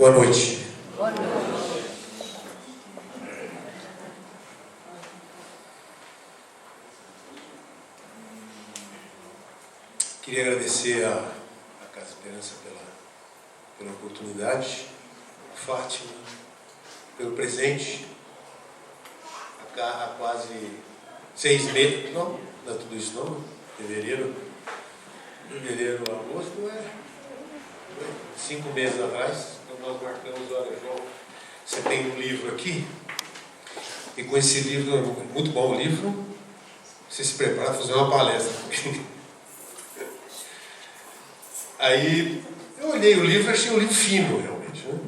Boa noite. Boa noite. Queria agradecer a Casa Esperança pela oportunidade, a Fátima, pelo presente. Há quase 6 meses, não é tudo isso não, fevereiro, agosto, 5 meses atrás, quando nós marcamos, olha, João, você tem um livro aqui, e com esse livro, muito bom o livro, você se prepara para fazer uma palestra. Aí, eu olhei o livro e achei um livro fino, realmente, né?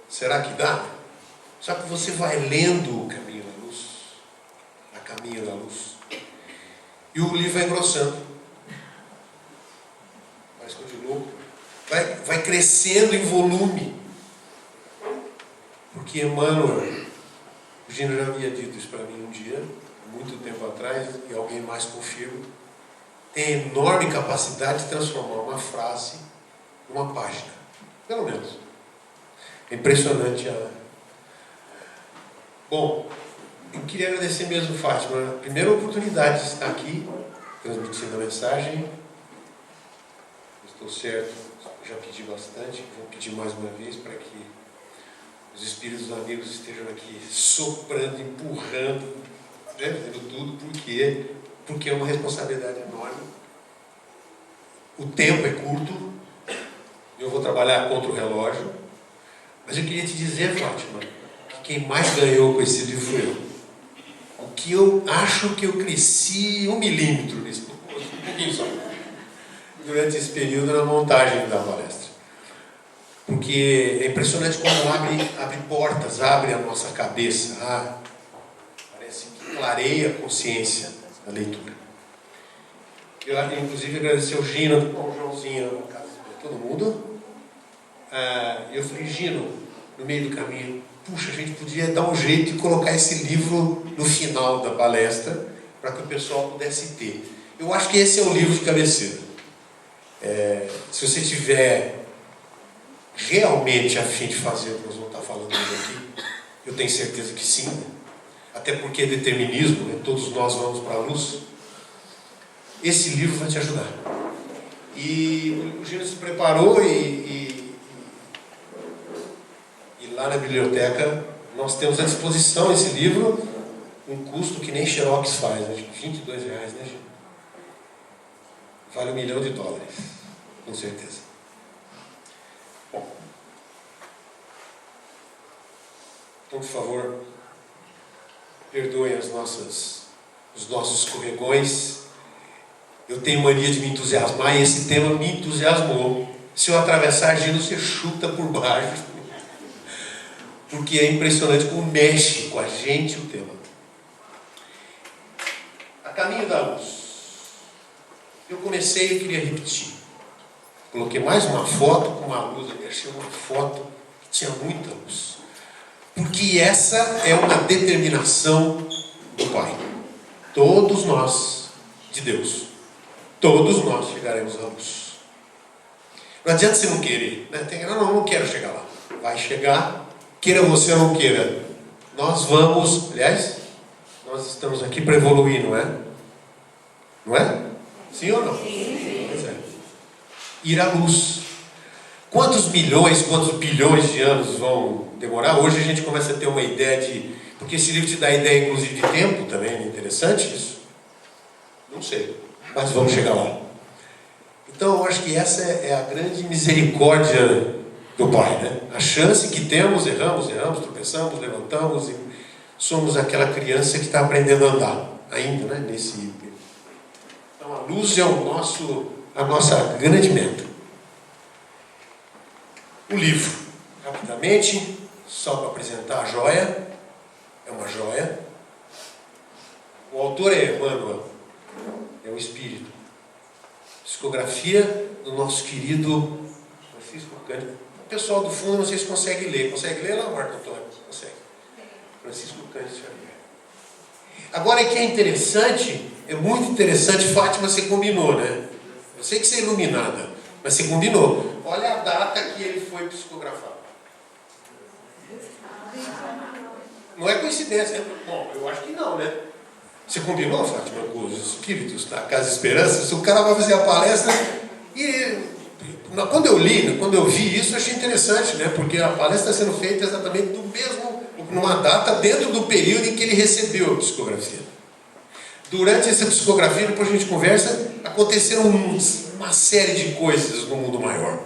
Será que dá? Só que você vai lendo o Caminho da Luz, a Caminho da Luz, e o livro vai engrossando. Mas continua. Vai crescendo em volume. Porque Emmanuel, o Gino já havia dito isso para mim um dia, muito tempo atrás, e alguém mais confirma, tem enorme capacidade de transformar uma frase numa página. Pelo menos. É impressionante Bom, eu queria agradecer mesmo, Fátima, a primeira oportunidade de estar aqui, transmitindo a mensagem. Estou certo, já pedi bastante, vou pedir mais uma vez para que os espíritos amigos estejam aqui soprando, empurrando, né, fazendo tudo, porque é uma responsabilidade enorme. O tempo é curto, eu vou trabalhar contra o relógio, mas eu queria te dizer, Fátima, que quem mais ganhou com esse livro foi eu. O que eu acho que eu cresci 1 milímetro nisso, um pouquinho só, durante esse período na montagem da palestra. Porque é impressionante como abre portas, abre a nossa cabeça, parece que clareia a consciência da leitura. Eu, inclusive, agradecer ao Gino, ao Joãozinho, a casa de todo mundo. Eu falei, Gino, no meio do caminho, puxa, a gente podia dar um jeito de colocar esse livro no final da palestra, para que o pessoal pudesse ter. Eu acho que esse é o livro de cabeceira. Se você tiver realmente a fim de fazer o que nós vamos estar falando hoje aqui, eu tenho certeza que sim, até porque é determinismo, né? Todos nós vamos para a luz. Esse livro vai te ajudar. E o Gino se preparou e lá na biblioteca nós temos à disposição esse livro, um custo que nem Xerox faz, né? R$22, né, Gino? Vale $1 milhão, com certeza. Bom, então, por favor, perdoem os nossos escorregões. Eu tenho mania de me entusiasmar e esse tema me entusiasmou. Se eu atravessar, Gino, você chuta por baixo. Porque é impressionante como mexe com a gente o tema. A Caminho da Luz. Eu comecei e queria repetir. Coloquei mais uma foto com uma luz, eu achei uma foto que tinha muita luz. Porque essa é uma determinação do Pai. Todos nós, de Deus, todos nós chegaremos à luz. Não adianta você não querer, né? Não quero chegar lá. Vai chegar, queira você ou não queira. Nós vamos, aliás, nós estamos aqui para evoluir, não é? Não é? Sim ou não? Sim. Pois é. Ir à luz. Quantos milhões, quantos bilhões de anos vão demorar? Hoje a gente começa a ter uma ideia de... Porque esse livro te dá ideia, inclusive, de tempo também, é interessante isso? Não sei, mas vamos chegar lá. Então, eu acho que essa é a grande misericórdia do Pai, né? A chance que temos, erramos, tropeçamos, levantamos e somos aquela criança que está aprendendo a andar ainda, né? Então, a luz é a nossa grande meta. O livro, rapidamente, só para apresentar a joia, é uma joia. O autor é Emmanuel, é o Espírito. Psicografia do nosso querido Francisco Cândido. O pessoal do fundo, não sei se consegue ler. Consegue ler lá, Marco Antônio? Consegue. Francisco Cândido Xavier. Agora, o que é interessante, é muito interessante, Fátima, você combinou, né? Eu sei que você é iluminada, mas você combinou. olha a data que ele foi psicografado. Não é coincidência, né? Bom, eu acho que não, né? Você combinou, Fátima, com os espíritos da Casa Esperança? Se o cara vai fazer a palestra e... Quando eu li, quando eu vi isso, eu achei interessante, né? Porque a palestra está sendo feita exatamente do mesmo, numa data dentro do período em que ele recebeu a psicografia. Durante essa psicografia, depois a gente conversa, aconteceram uma série de coisas no mundo maior.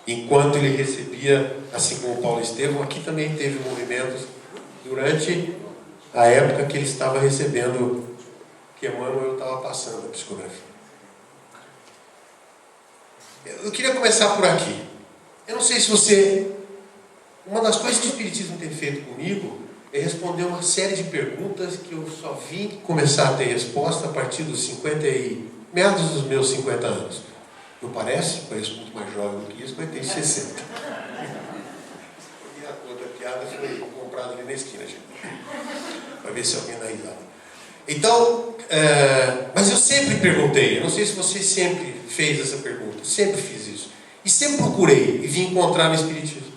Enquanto ele recebia, assim como Paulo Estevão, aqui também teve movimentos durante a época que ele estava recebendo, que Emmanuel estava passando a psicografia. Eu queria começar por aqui. Eu não sei se você... Uma das coisas que o Espiritismo tem feito comigo é responder uma série de perguntas que eu só vim começar a ter resposta a partir dos meados dos meus 50 anos. Não parece? Pareço muito mais jovem do que isso, mas tenho 60. E a outra piada foi comprada ali na esquina, gente. Para ver se alguém dá risada. Então, mas eu sempre perguntei, eu não sei se você sempre fez essa pergunta, sempre fiz isso. E sempre procurei e vim encontrar no Espiritismo.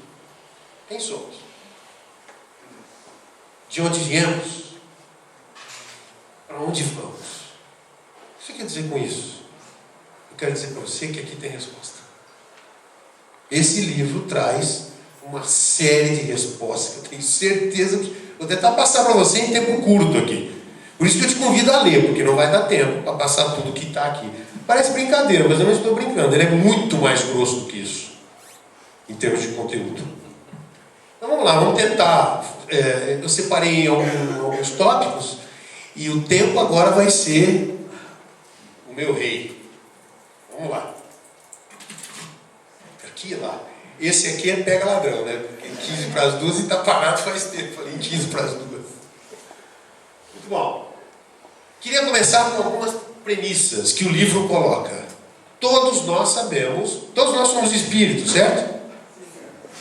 Quem somos? De onde viemos? Para onde vamos? O que você quer dizer com isso? Eu quero dizer para você que aqui tem resposta. Esse livro traz uma série de respostas que eu tenho certeza que vou tentar passar para você em tempo curto aqui. Por isso que eu te convido a ler, porque não vai dar tempo para passar tudo que está aqui. Parece brincadeira, mas eu não estou brincando. Ele é muito mais grosso do que isso, em termos de conteúdo. Então vamos lá, vamos tentar. Eu separei em alguns tópicos, e o tempo agora vai ser o meu rei. Vamos lá. Aqui e lá. Esse aqui é pega ladrão, né? Porque 15 para as 2 e está parado faz tempo. Falei 15 para as 2. Muito bom. Queria começar com algumas premissas que o livro coloca. Todos nós sabemos, todos nós somos espíritos, certo?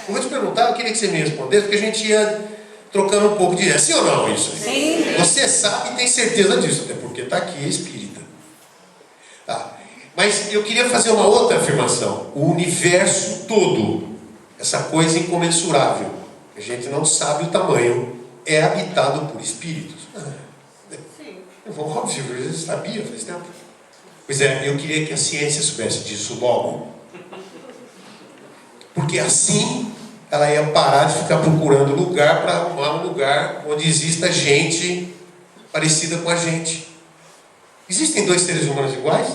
Eu vou te perguntar, eu queria que você me respondesse, porque a gente ia trocando um pouco de ideia. Sim ou não isso? Sim. Você sabe e tem certeza disso, até porque está aqui, é espírita. Tá. Mas eu queria fazer uma outra afirmação. O universo todo, essa coisa incomensurável, a gente não sabe o tamanho, é habitado por espíritos. Sim. Óbvio, eu já sabia faz tempo. Pois é, eu queria que a ciência soubesse disso logo. Porque assim ela ia parar de ficar procurando lugar para arrumar um lugar onde exista gente parecida com a gente. Existem dois seres humanos iguais?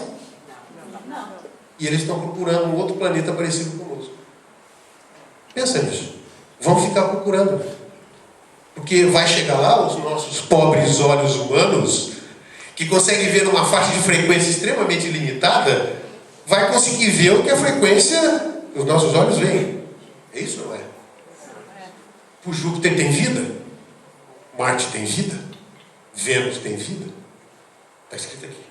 Não. E eles estão procurando um outro planeta parecido conosco. Pensa nisso. Vão ficar procurando. Porque vai chegar lá os nossos pobres olhos humanos, que conseguem ver numa faixa de frequência extremamente limitada, vai conseguir ver o que a frequência os nossos olhos veem. É isso ou não é? O Júpiter tem vida? Marte tem vida? Vênus tem vida? Está escrito aqui.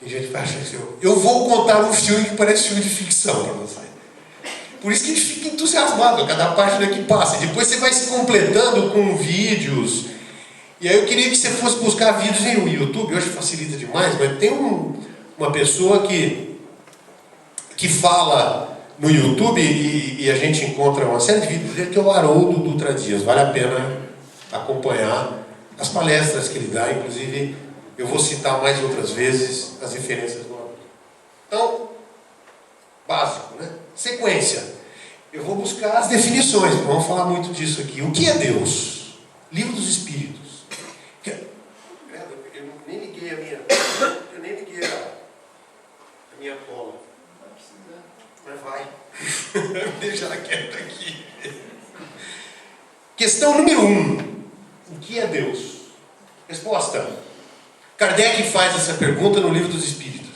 Tem gente que vai achar que eu vou contar um filme que parece filme de ficção para você. Por isso que a gente fica entusiasmado a cada página que passa. E depois você vai se completando com vídeos. E aí eu queria que você fosse buscar vídeos no YouTube. Hoje facilita demais, mas tem uma pessoa que fala no YouTube e a gente encontra uma série de vídeos dele, que é o Haroldo Dutra Dias. Vale a pena acompanhar as palestras que ele dá. Inclusive, eu vou citar mais outras vezes as referências do Haroldo. Então, básico, né? Sequência. Eu vou buscar as definições, vamos falar muito disso aqui. O que é Deus? Livro dos Espíritos. Eu nem liguei a minha cola. Mas vai. Deixa ela quieta aqui. Questão número 1. O que é Deus? Resposta. Kardec faz essa pergunta no Livro dos Espíritos.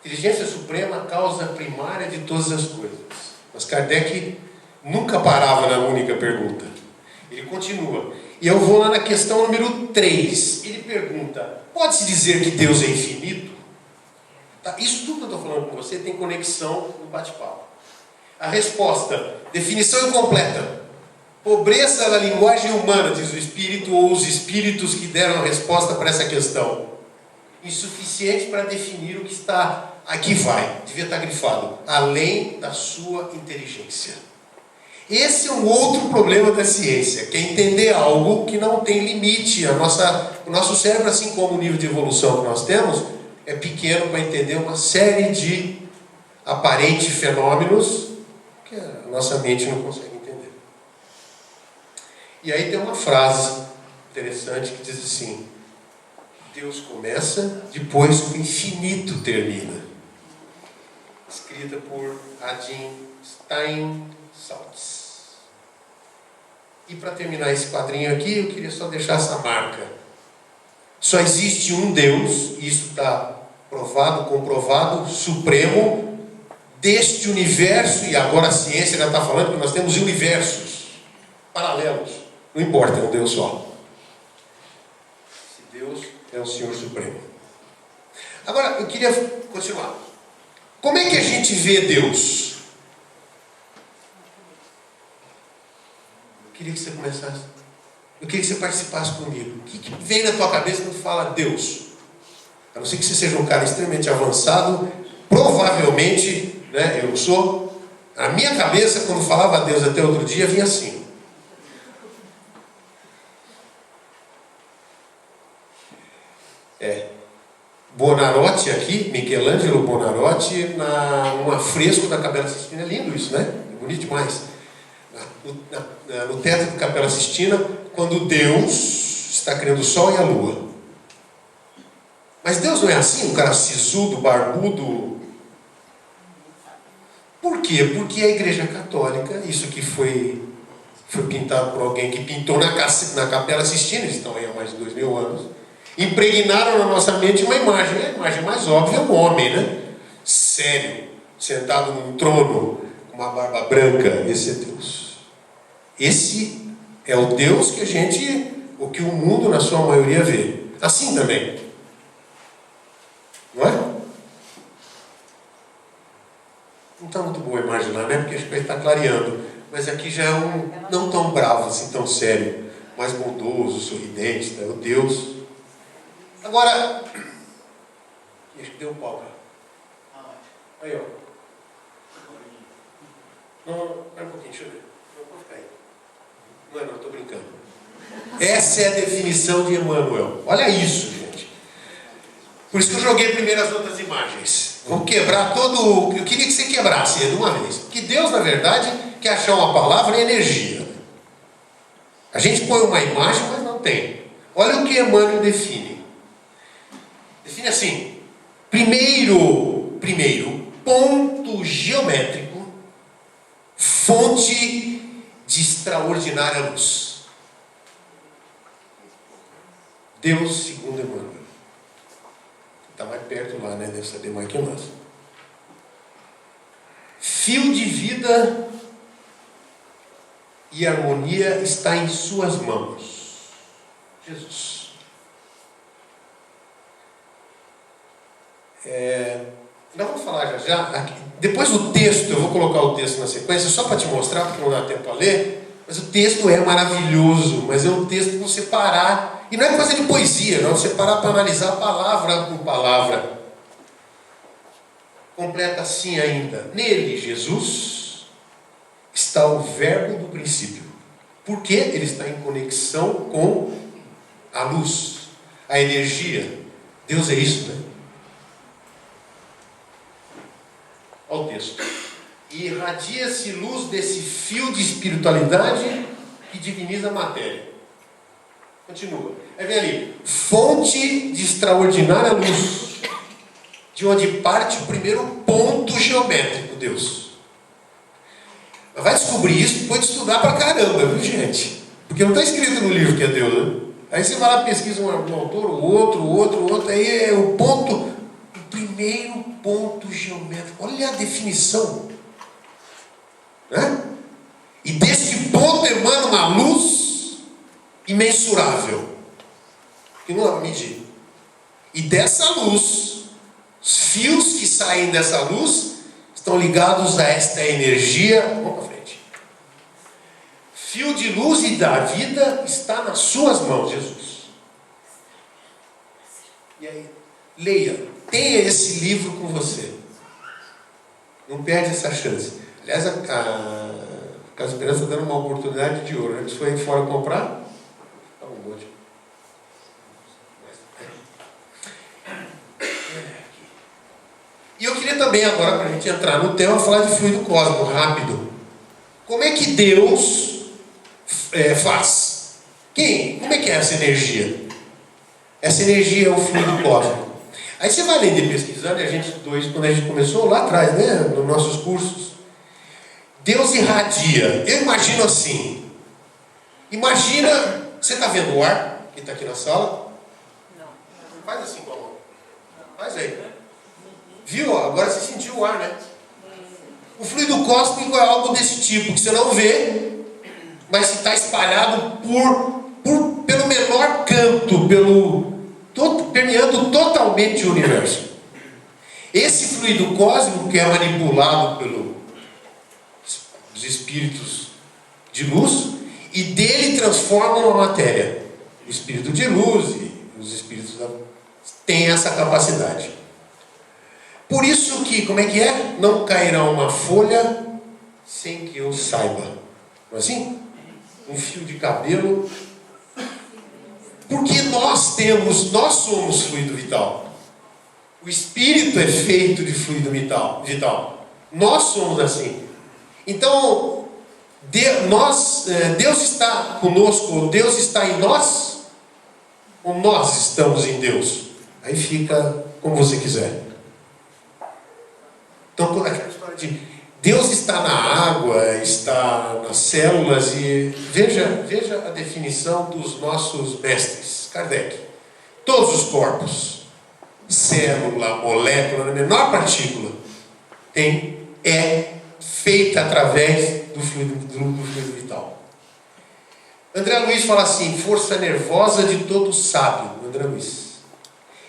Inteligência suprema, a causa primária de todas as coisas. Mas Kardec nunca parava na única pergunta. Ele continua. E eu vou lá na questão número 3. Ele pergunta: pode-se dizer que Deus é infinito? Tá, isso tudo que eu estou falando com você tem conexão no bate-papo. A resposta: definição incompleta. Pobreza da linguagem humana, diz o Espírito, ou os Espíritos que deram a resposta para essa questão. insuficiente para definir o que está, aqui vai, devia estar grifado, além da sua inteligência. Esse é um outro problema da ciência, que é entender algo que não tem limite. O nosso cérebro, assim como o nível de evolução que nós temos, é pequeno para entender uma série de aparentes fenômenos que a nossa mente não consegue entender. E aí tem uma frase interessante que diz assim: Deus começa, depois o infinito termina. Escrita por Adin Steinsaltz. E para terminar esse quadrinho aqui, eu queria só deixar essa marca. Só existe um Deus, e isso está provado, comprovado, supremo, deste universo, e agora a ciência já está falando que nós temos universos paralelos. Não importa, é um Deus só. Esse Deus é o Senhor Supremo. Agora, eu queria continuar. Como é que a gente vê Deus? Eu queria que você começasse. Eu queria que você participasse comigo. O que vem na tua cabeça quando fala Deus? A não ser que você seja um cara extremamente avançado, provavelmente, né, eu sou. A minha cabeça, quando falava Deus até outro dia, vinha assim. Buonarroti aqui, Michelangelo Buonarroti, num afresco da Capela Sistina. É lindo isso, né? É bonito demais. No teto da Capela Sistina, quando Deus está criando o Sol e a Lua. Mas Deus não é assim, um cara sisudo, barbudo. Por quê? Porque a Igreja Católica, isso aqui foi pintado por alguém que pintou na Capela Sistina, eles estão aí há mais de 2000 anos, impregnaram na nossa mente uma imagem. A imagem mais óbvia é um homem, né? Sério, sentado num trono, com uma barba branca. Esse é Deus. Esse é o Deus que o que o mundo na sua maioria vê. Assim também. Não é? Não está muito boa a imagem lá, né? Porque a gente vai estar clareando. Mas aqui já é um não tão bravo, assim, tão sério. Mais bondoso, sorridente, né? O Deus. Agora, acho que deu um pau, cara. Aí, ó. Não, espera um pouquinho, deixa eu ver. Não, pode ficar aí. Não, estou brincando. Essa é a definição de Emmanuel. Olha isso, gente. Por isso que eu joguei primeiro as outras imagens. Vamos quebrar todo. Eu queria que você quebrasse de uma vez. Porque Deus, na verdade, quer achar uma palavra é energia. A gente põe uma imagem, mas não tem. Olha o que Emmanuel define. Define assim: primeiro, ponto geométrico, fonte de extraordinária luz. Deus, segundo Emmanuel. Está mais perto lá, né? Deve saber mais que nós. Fio de vida e harmonia está em suas mãos. Jesus. Nós vamos falar já. Aqui. Depois do texto, eu vou colocar o texto na sequência, só para te mostrar, porque não dá tempo para ler. Mas o texto é maravilhoso, mas é um texto que você parar. E não é coisa de poesia, não. Você parar para analisar palavra por palavra. Completa assim ainda. Nele, Jesus, está o verbo do princípio. Porque ele está em conexão com a luz, a energia. Deus é isso, né? Olha o texto. E irradia-se luz desse fio de espiritualidade que diviniza a matéria. Continua. Aí vem ali. Fonte de extraordinária luz, de onde parte o primeiro ponto geométrico, Deus. Vai descobrir isso depois de estudar pra caramba, viu, gente? Porque não está escrito no livro que é Deus, né? Aí você vai lá, pesquisa um autor, o outro, aí é o ponto, o primeiro ponto geométrico. Olha a definição. Né? E desse ponto emana uma luz imensurável, que não dá para medir. E dessa luz, os fios que saem dessa luz estão ligados a esta energia. Vamos para frente. Fio de luz e da vida está nas suas mãos, Jesus. E aí, Leia, tenha esse livro com você. Não perde essa chance. Aliás, a Casa Esperança está dando uma oportunidade de ouro. Eles foram fora comprar. Tá um monte. E eu queria também agora, para a gente entrar no tema, falar de fluido cósmico, rápido. Como é que Deus faz? Como é que é essa energia? Essa energia é o fluido cósmico. Aí você vai lendo e pesquisando, e a gente estudou isso quando a gente começou lá atrás, né, nos nossos cursos. Deus irradia. Eu imagino assim. Imagina, você está vendo o ar que está aqui na sala? Não. Faz assim com a mão. Faz aí. Viu? Agora você sentiu o ar, né? O fluido cósmico é algo desse tipo, que você não vê, mas está espalhado pelo menor canto, permeando totalmente o universo. Esse fluido cósmico que é manipulado pelos espíritos de luz, e dele transformam a matéria. O espírito de luz e os espíritos têm essa capacidade. Por isso que, como é que é? Não cairá uma folha sem que eu saiba. Não é assim? Um fio de cabelo. Porque nós somos fluido vital. O espírito é feito de fluido vital. Nós somos assim. Então, Deus está conosco, Deus está em nós, ou nós estamos em Deus? Aí fica como você quiser. Então, toda aquela história de Deus está na água, está nas células, e veja a definição dos nossos mestres, Kardec. Todos os corpos, célula, molécula, na menor partícula, é feita através do fluido vital. André Luiz fala assim: força nervosa de todo sábio. André Luiz.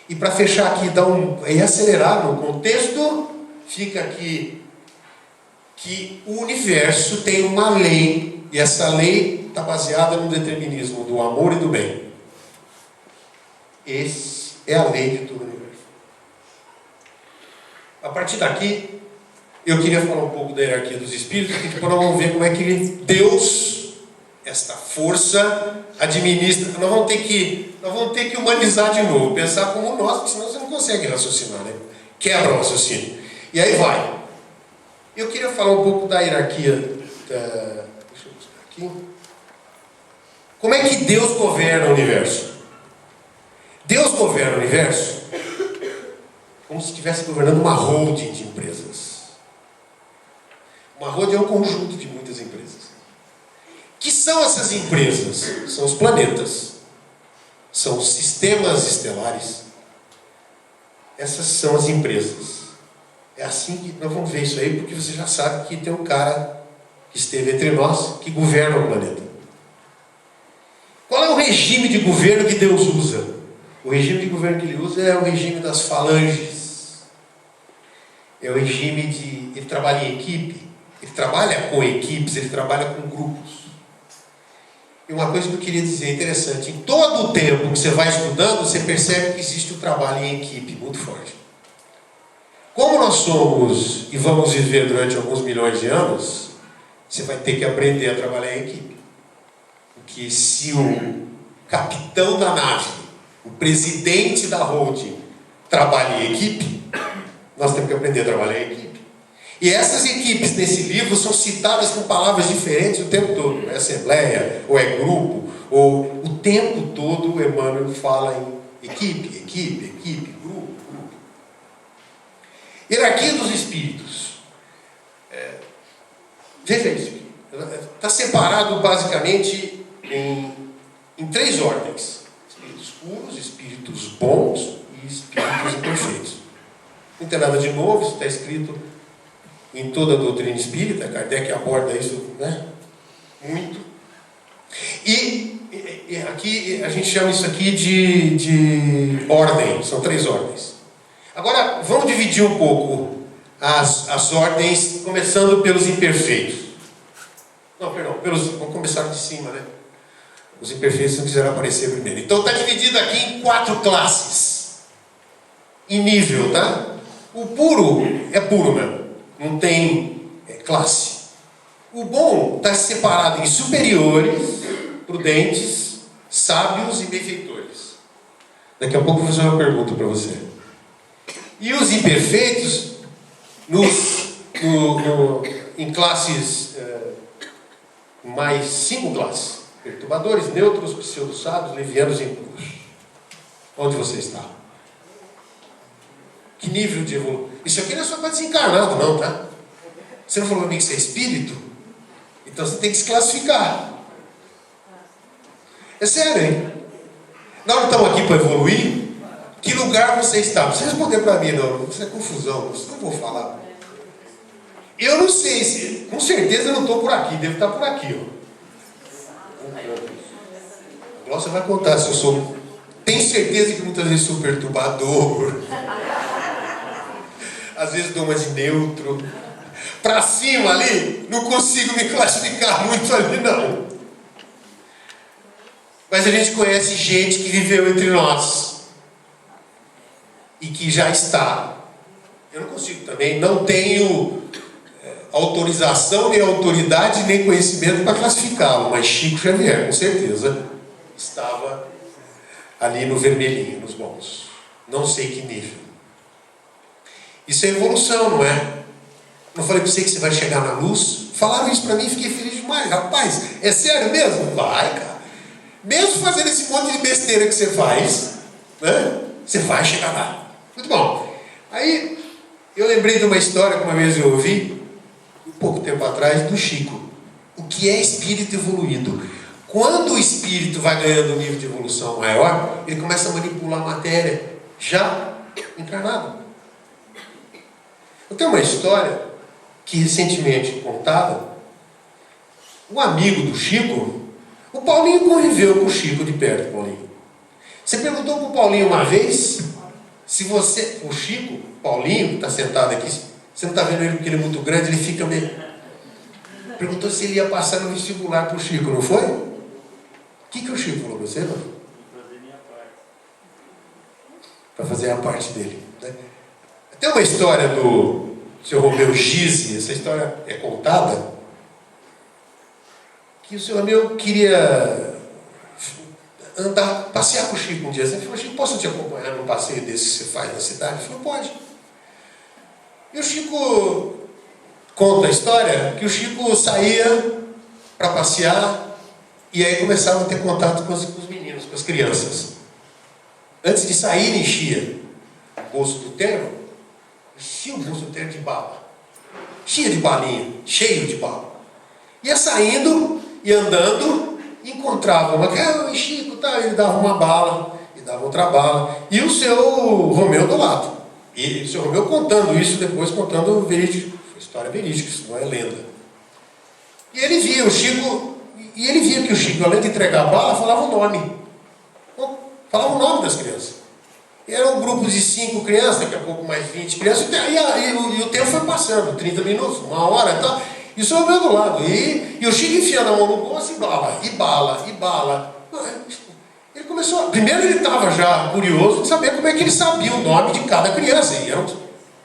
E para fechar aqui, e acelerar no contexto, fica aqui que o universo tem uma lei, e essa lei está baseada no determinismo do amor e do bem. Essa é a lei de todo o universo. A partir daqui, eu queria falar um pouco da hierarquia dos espíritos, e depois nós vamos ver como é que Deus, esta força, administra. Nós vamos ter que humanizar de novo, pensar como nós, porque senão você não consegue raciocinar, né? Quebra o raciocínio. E aí vai. Eu queria falar um pouco da hierarquia. Deixa eu buscar aqui. Como é que Deus governa o universo? Deus governa o universo como se estivesse governando uma holding de empresas. Uma holding é um conjunto de muitas empresas. Que são essas empresas? São os planetas. São os sistemas estelares. Essas são as empresas. É assim que nós vamos ver isso aí, porque você já sabe que tem um cara que esteve entre nós, que governa o planeta. Qual é o regime de governo que Deus usa? O regime de governo que Ele usa é o regime das falanges. É o regime de... Ele trabalha em equipe, ele trabalha com equipes, ele trabalha com grupos. E uma coisa que eu queria dizer interessante: em todo o tempo que você vai estudando, você percebe que existe o trabalho em equipe muito forte. Como nós somos e vamos viver durante alguns milhões de anos, você vai ter que aprender a trabalhar em equipe. Porque se o capitão da nave, o presidente da holding, trabalha em equipe, nós temos que aprender a trabalhar em equipe. E essas equipes nesse livro são citadas com palavras diferentes o tempo todo. É assembleia, ou é grupo, ou o tempo todo o Emmanuel fala em equipe, grupo. Hierarquia dos espíritos. Veja isso aqui. Está separado basicamente em 3 ordens: espíritos puros, espíritos bons e espíritos imperfeitos. Não tem nada de novo, isso está escrito em toda a doutrina espírita. Kardec aborda isso, né? Muito. E aqui a gente chama isso aqui de ordem. São 3 ordens. Agora vamos dividir um pouco as ordens, começando pelos imperfeitos. Não, perdão, vamos começar de cima, né? Os imperfeitos não quiseram aparecer primeiro. Então está dividido aqui em 4 classes. em nível, tá? O puro é puro mesmo, não tem classe. O bom está separado em superiores, prudentes, sábios e benfeitores. Daqui a pouco eu vou fazer uma pergunta para você. E os imperfeitos, em classes, mais 5 classes: perturbadores, neutros, pseudo-sábios, levianos e impuros. Onde você está? Que nível de evolução? Isso aqui não é só para desencarnado, não, tá? Você não falou para mim que você é espírito? Então você tem que se classificar. É sério, hein? Nós não estamos aqui para evoluir. Que lugar você está? Não precisa responder para mim, não. Isso é confusão. Não vou falar. Eu não sei se... Com certeza eu não estou por aqui. Devo estar por aqui, ó. A Glócia vai contar se eu sou... Tenho certeza que muitas vezes sou perturbador. Às vezes dou uma de neutro. Para cima ali, não consigo me classificar muito ali, não. Mas a gente conhece gente que viveu entre nós e que já está. Eu não consigo também, não tenho autorização, nem autoridade, nem conhecimento para classificá-lo, mas Chico Xavier, com certeza, estava ali no vermelhinho, nos bons. Não sei que nível. Isso é evolução, não é? Não falei para você que você vai chegar na luz? Falaram isso para mim e fiquei feliz demais. Rapaz, é sério mesmo? Vai, cara. Mesmo fazendo esse monte de besteira que você faz, né? Você vai chegar lá. Muito bom. Aí, eu lembrei de uma história que uma vez eu ouvi, um pouco tempo atrás, do Chico. O que é espírito evoluído? Quando o espírito vai ganhando um nível de evolução maior, ele começa a manipular a matéria, já encarnado. Eu tenho uma história que recentemente contada. Um amigo do Chico, o Paulinho conviveu com o Chico de perto, Paulinho. Você perguntou para o Paulinho uma vez, se você, o Chico, Paulinho, que está sentado aqui, você não está vendo ele porque ele é muito grande, ele fica meio... Perguntou se ele ia passar no vestibular para o Chico, não foi? O que o Chico falou para você, mano? Para fazer a parte dele, né? Tem uma história do Sr. Romeu Gizzi, essa história é contada, que o Sr. Romeu queria passear com o Chico um dia. Ele falou: Chico, posso te acompanhar num passeio desse que você faz na cidade? Ele falou: pode. E o Chico conta a história que o Chico saía para passear e aí começava a ter contato com os meninos, com as crianças. Antes de sair, enchia o bolso do terno, enchia o bolso do terno de bala, cheio de balinha, cheio de bala. Ia saindo e andando, encontrava uma, Chico, tá, ele dava uma bala, e dava outra bala, e o seu Romeu do lado. E o seu Romeu contando isso depois, contando verídico, história verídica, isso não é lenda. E ele via o Chico, e ele via que o Chico, além de entregar a bala, falava o nome. Falava o nome das crianças. E era um grupo de 5 crianças, daqui a pouco mais 20 crianças, e o tempo foi passando, 30 minutos, 1 hora e tal. E o senhor veio do lado. E o Chico enfiando a mão no bolso e bala, e bala, e bala. Ele começou. Primeiro ele estava já curioso de saber como é que ele sabia o nome de cada criança. E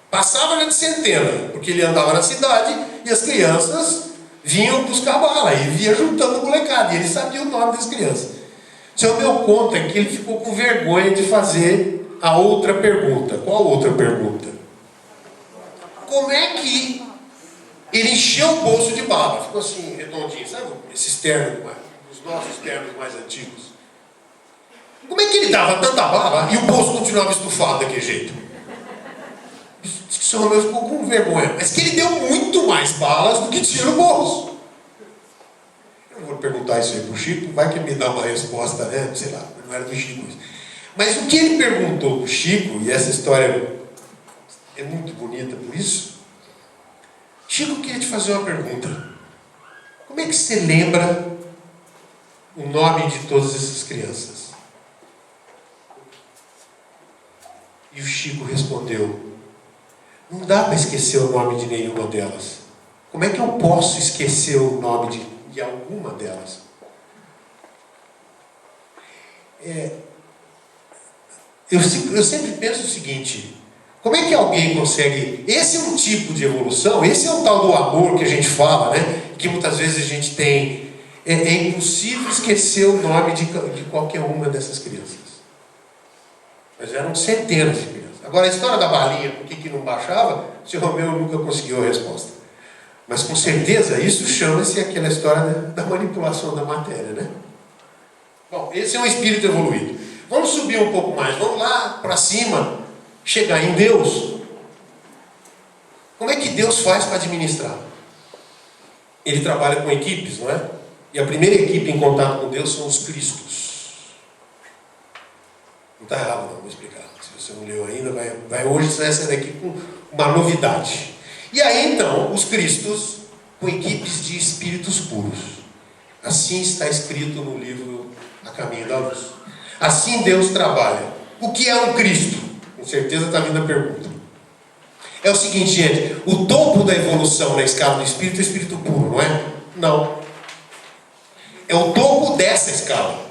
passava de centena, porque ele andava na cidade e as crianças vinham buscar bala e via juntando molecada. E ele sabia o nome das crianças. O senhor meu conta que ele ficou com vergonha de fazer a outra pergunta. Qual outra pergunta? Como é que ele encheu o bolso de bala? Ficou assim, redondinho, sabe? Esses ternos, os nossos ternos mais antigos. Como é que ele dava tanta bala e o bolso continuava estufado daquele jeito? Diz que o senhor Romeu ficou com vergonha. Mas que ele deu muito mais balas do que tinha no bolso. Eu não vou perguntar isso aí para o Chico, vai que ele me dá uma resposta, né? Sei lá, não era do Chico isso. Mas o que ele perguntou para o Chico, e essa história é muito bonita por isso. Chico, eu queria te fazer uma pergunta. Como é que você lembra o nome de todas essas crianças? E o Chico respondeu: não dá para esquecer o nome de nenhuma delas. Como é que eu posso esquecer o nome de alguma delas? Eu sempre penso o seguinte: como é que alguém consegue... Esse é um tipo de evolução, esse é o tal do amor que a gente fala, né? Que muitas vezes a gente tem. É impossível esquecer o nome de qualquer uma dessas crianças. Mas eram centenas de crianças. Agora, a história da balinha, por que não baixava, o Sr. Romeu nunca conseguiu a resposta. Mas com certeza isso chama-se aquela história da manipulação da matéria, né? Bom, esse é um espírito evoluído. Vamos subir um pouco mais, vamos lá para cima, chegar em Deus. Como é que Deus faz para administrar? Ele trabalha com equipes, não é? E a primeira equipe em contato com Deus são os Cristos. Não está errado não, vou explicar. Se você não leu ainda, hoje você vai sair daqui com uma novidade. E aí então, os Cristos com equipes de espíritos puros. Assim está escrito no livro A Caminho da Luz. Assim Deus trabalha. O que é um Cristo? Com certeza está vindo a pergunta. É o seguinte, gente, o topo da evolução na escala do espírito é o espírito puro, não é? Não. É o topo dessa escala.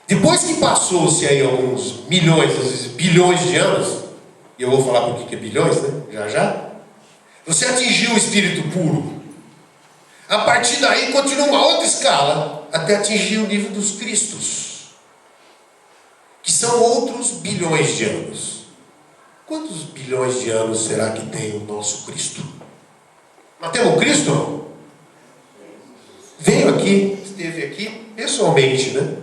Depois que passou-se aí alguns milhões, às vezes bilhões de anos, e eu vou falar por que é bilhões, né? Já. Você atingiu o espírito puro. A partir daí continua uma outra escala, até atingir o nível dos Cristos, que são outros bilhões de anos. Quantos bilhões de anos será que tem o nosso Cristo? Nós temos um Cristo, não? Veio aqui, esteve aqui pessoalmente, né?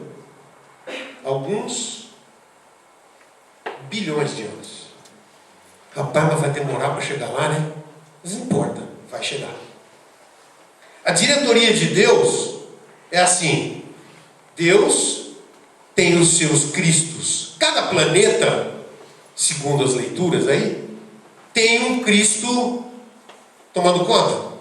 Alguns bilhões de anos. Rapaz, mas vai demorar para chegar lá, né? Mas não importa, vai chegar. A diretoria de Deus é assim: Deus tem os seus Cristos. Cada planeta, segundo as leituras aí, tem um Cristo tomando conta.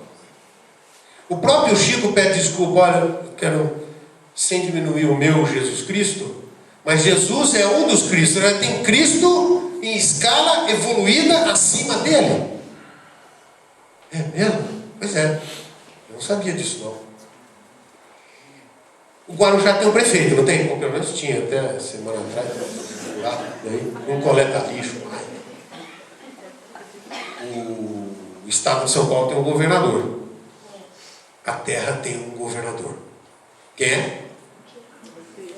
O próprio Chico pede desculpa: olha, eu quero, sem diminuir o meu Jesus Cristo, mas Jesus é um dos Cristos, né? Tem Cristo em escala evoluída acima dele. É mesmo? Pois é, eu não sabia disso não. O Guarujá tem um prefeito, não tem? Ou pelo menos tinha até semana atrás, lá, não coleta lixo mais. O estado de São Paulo tem um governador. A terra tem um governador. Quem é?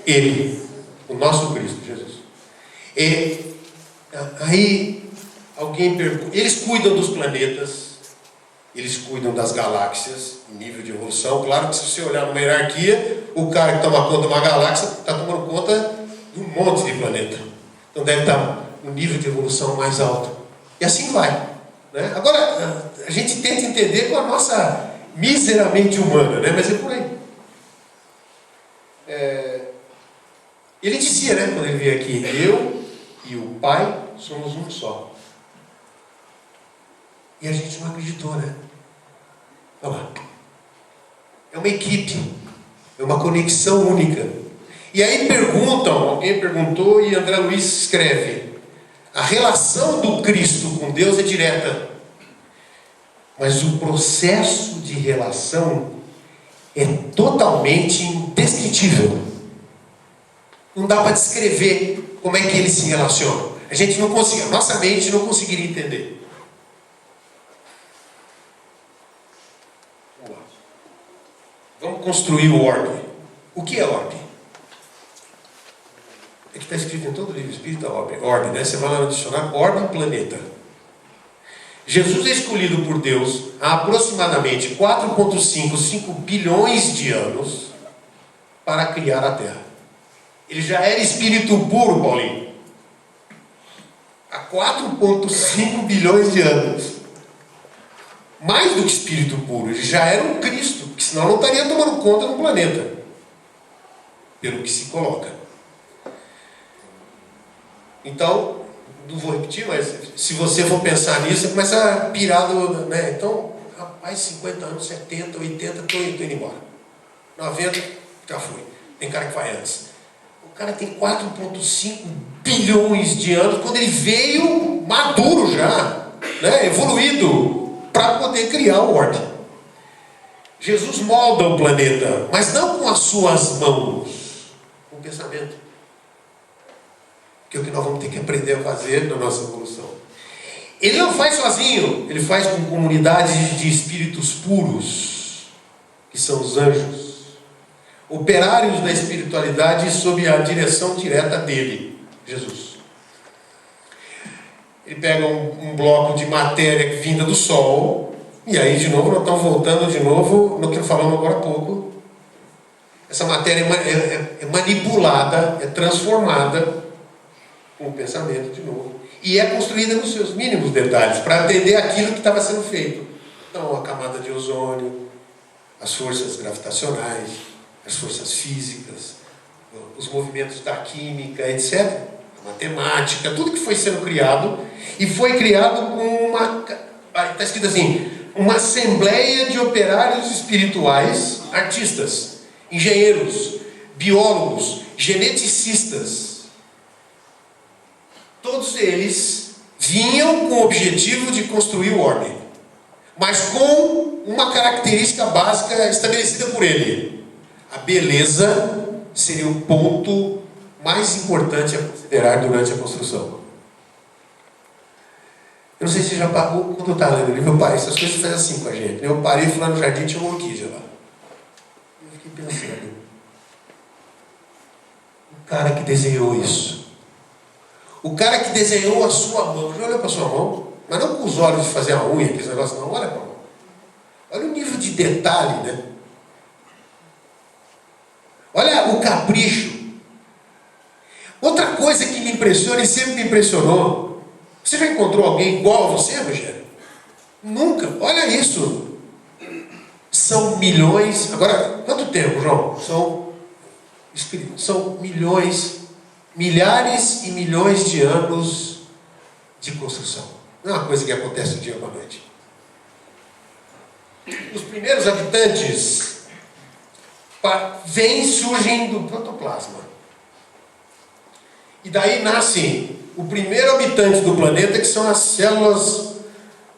Ele, o nosso Cristo, Jesus. E aí alguém pergunta, eles cuidam dos planetas, eles cuidam das galáxias, em nível de evolução. Claro que se você olhar numa hierarquia, o cara que toma conta de uma galáxia está tomando conta de um monte de planeta. Então deve estar no nível de evolução mais alto. E assim vai, né? Agora, a gente tenta entender com a nossa miseramente humana, né? Mas é por aí. Ele dizia, né, quando ele veio aqui: eu e o Pai somos um só. E a gente não acreditou, né? Olha lá. É uma equipe, é uma conexão única. E aí perguntam, alguém perguntou e André Luiz escreve: a relação do Cristo com Deus é direta, mas o processo de relação é totalmente indescritível. Não dá para descrever como é que eles se relacionam. A gente não consegue, a nossa mente não conseguiria entender. Vamos construir o orbe. O que é orbe? É que está escrito em todo o livro espírita, orbe, né? Você vai lá no dicionário, orbe planeta. Jesus é escolhido por Deus há aproximadamente 5 bilhões de anos para criar a Terra. Ele já era espírito puro, Paulinho. Há 4,5 bilhões de anos. Mais do que espírito puro, ele já era um Cristo, porque senão não estaria tomando conta do planeta, pelo que se coloca. Então, não vou repetir, mas se você for pensar nisso, você começa a pirar, né? Então, rapaz, 50 anos, 70, 80, estou indo embora. 90, já fui. Tem cara que vai antes. O cara tem 4,5 bilhões de anos, quando ele veio maduro já, né? Evoluído, para poder criar o orbe. Jesus molda o planeta, mas não com as suas mãos, com o pensamento. que é o que nós vamos ter que aprender a fazer na nossa evolução. Ele não faz sozinho, ele faz com comunidades de espíritos puros, que são os anjos, operários da espiritualidade sob a direção direta dele, Jesus. Ele pega um bloco de matéria vinda do Sol, e aí de novo nós estamos voltando de novo no que falamos agora há pouco. Essa matéria é manipulada, é transformada com o pensamento de novo, e é construída nos seus mínimos detalhes, para atender aquilo que estava sendo feito. Então, a camada de ozônio, as forças gravitacionais, as forças físicas, os movimentos da química, etc. A matemática, tudo que foi sendo criado, e foi criado com uma... Está escrito assim, uma assembleia de operários espirituais, artistas, engenheiros, biólogos, geneticistas. Todos eles vinham com o objetivo de construir o orbe, mas com uma característica básica estabelecida por ele. A beleza seria o ponto mais importante a considerar durante a construção. Eu não sei se você já parou, quando eu estava lendo ali, meu pai, essas coisas fazem assim com a gente. Eu parei e fui lá no jardim, tinha uma orquídea lá. Eu fiquei pensando, o cara que desenhou isso, o cara que desenhou a sua mão, já olhou para a sua mão? Mas não com os olhos de fazer a unha, aqueles negócios, não, olha para a mão. Olha o nível de detalhe, né? Olha o capricho. Outra coisa que me impressiona e sempre me impressionou, você já encontrou alguém igual a você, Rogério? Nunca. Olha isso. São milhões. Agora, quanto tempo, João? São milhões, milhares e milhões de anos de construção. Não é uma coisa que acontece do dia para a noite. Os primeiros habitantes surgem do protoplasma. E daí nasce o primeiro habitante do planeta, que são as células.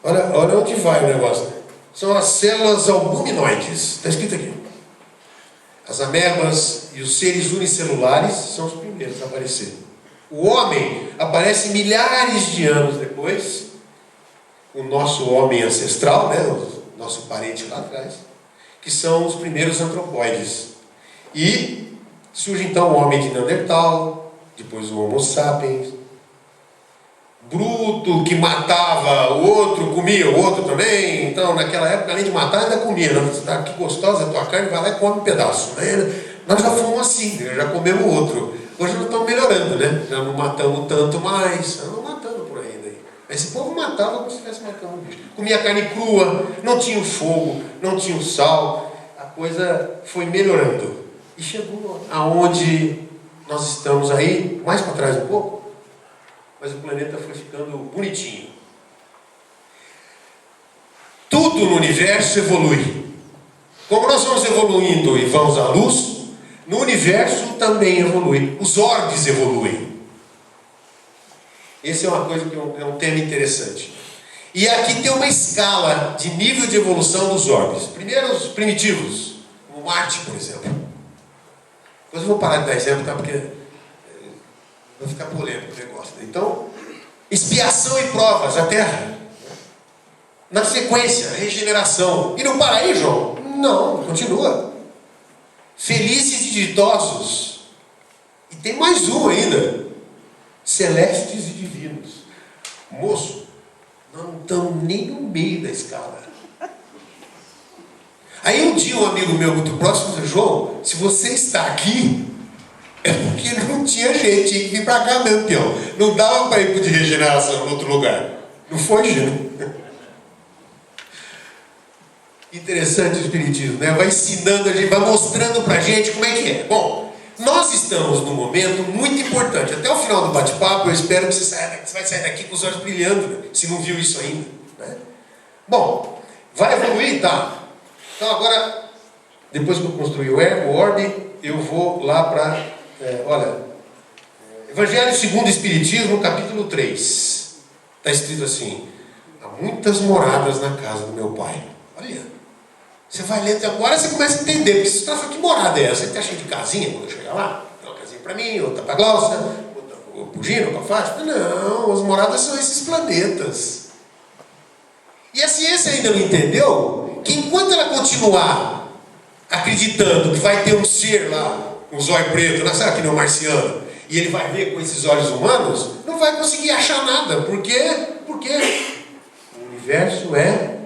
Olha onde vai o negócio. São as células albuminoides. Está escrito aqui. As amebas e os seres unicelulares são os primeiros a aparecer. O homem aparece milhares de anos depois. O nosso homem ancestral, né? O nosso parente lá atrás, que são os primeiros antropóides. E surge então o homem de Neandertal, depois o Homo sapiens, bruto, que matava o outro, comia o outro também. Então, naquela época, além de matar, ainda comia. Tá, que gostosa a tua carne, vai lá e come um pedaço. Nós já fomos assim, já comemos o outro. Hoje nós estamos melhorando, né? Já não matamos tanto mais, não matando por aí. Daí. Esse povo matava como se estivesse matando um bicho. Comia carne crua, não tinha o fogo, não tinha o sal. A coisa foi melhorando. E chegou aonde nós estamos aí, mais para trás um pouco, mas o planeta foi ficando bonitinho. Tudo no universo evolui. Como nós vamos evoluindo e vamos à luz, no universo também evolui. Os orbes evoluem. Esse é uma coisa que é um tema interessante. E aqui tem uma escala de nível de evolução dos orbes. Primeiro os primitivos, como Marte, por exemplo. Depois eu vou parar de dar exemplo, tá? Porque vai ficar polêmico o negócio. Então, expiação e provas, a Terra. Na sequência, regeneração. E não para aí, João? Não, continua. Felizes e ditosos. E tem mais um ainda. Celestes e divinos. Moço, nós não estamos nem no meio da escala. Aí um dia um amigo meu muito próximo disse, João, se você está aqui, é porque não tinha jeito, tinha que vir para cá mesmo, peão. Não dava para ir para de regeneração em outro lugar. Não foi, gente? Interessante o Espiritismo, né? Vai ensinando a gente, vai mostrando para a gente como é que é. Bom, nós estamos num momento muito importante. Até o final do bate-papo, eu espero que você vai sair daqui com os olhos brilhando, né? Se não viu isso ainda. Né? Bom, vai evoluir, tá? Então agora, depois que eu construir o orbe, eu vou lá para, Evangelho segundo o Espiritismo, capítulo 3. Está escrito assim, há muitas moradas na casa do meu pai. Olha, você vai lendo agora, você começa a entender, porque você está falando, que morada é essa? Você está cheio de casinha quando eu chegar lá? Tem uma casinha para mim, outra para a Glaucia, outra para o Pugino, com a Fátima? Não, as moradas são esses planetas. E a ciência ainda não entendeu que enquanto ela continuar acreditando que vai ter um ser lá, um zóio preto, não será que não é um marciano, e ele vai ver com esses olhos humanos, não vai conseguir achar nada. Por quê? Porque o universo é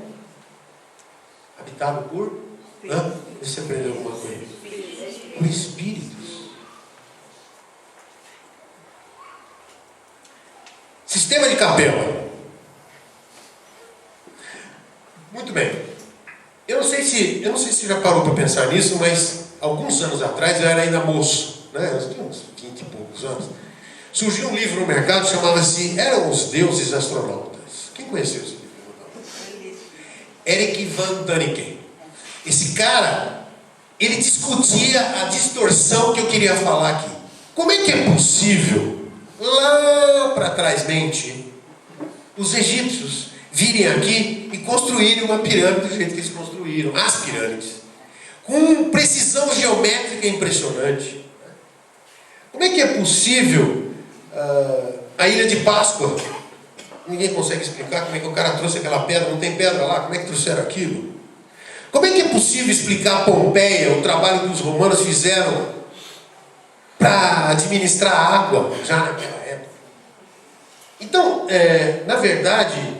habitado por... Você aprendeu alguma coisa? Por espíritos. Sistema de capela. Muito bem. Eu não sei se você já parou para pensar nisso, mas alguns anos atrás, eu era ainda moço, né? Eu tinha uns 20 e poucos anos. Surgiu um livro no mercado, chamava-se Eram os Deuses Astronautas. Quem conheceu esse livro? Eric Van Daniken. Esse cara, ele discutia a distorção que eu queria falar aqui. Como é que é possível, lá para trás mente, os egípcios virem aqui e construírem uma pirâmide do jeito que eles construíram, as pirâmides, com precisão geométrica impressionante? Como é que é possível a Ilha de Páscoa? Ninguém consegue explicar como é que o cara trouxe aquela pedra, não tem pedra lá, como é que trouxeram aquilo? Como é que é possível explicar a Pompeia, o trabalho que os romanos fizeram para administrar a água já naquela época? Então, na verdade,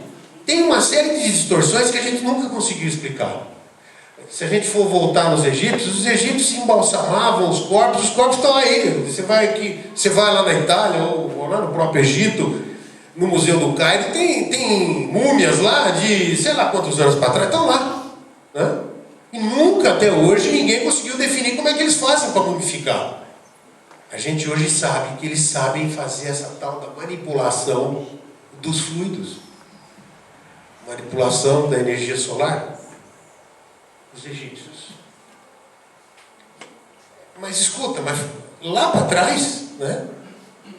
tem uma série de distorções que a gente nunca conseguiu explicar. Se a gente for voltar nos egípcios, os egípcios embalsamavam os corpos estão aí. Você vai lá na Itália ou lá no próprio Egito, no Museu do Cairo, tem múmias lá de sei lá quantos anos para trás, estão lá. Né? E nunca até hoje ninguém conseguiu definir como é que eles fazem para mumificar. A gente hoje sabe que eles sabem fazer essa tal da manipulação dos fluidos, manipulação da energia solar. Os egípcios. Mas escuta, mas lá para trás, né?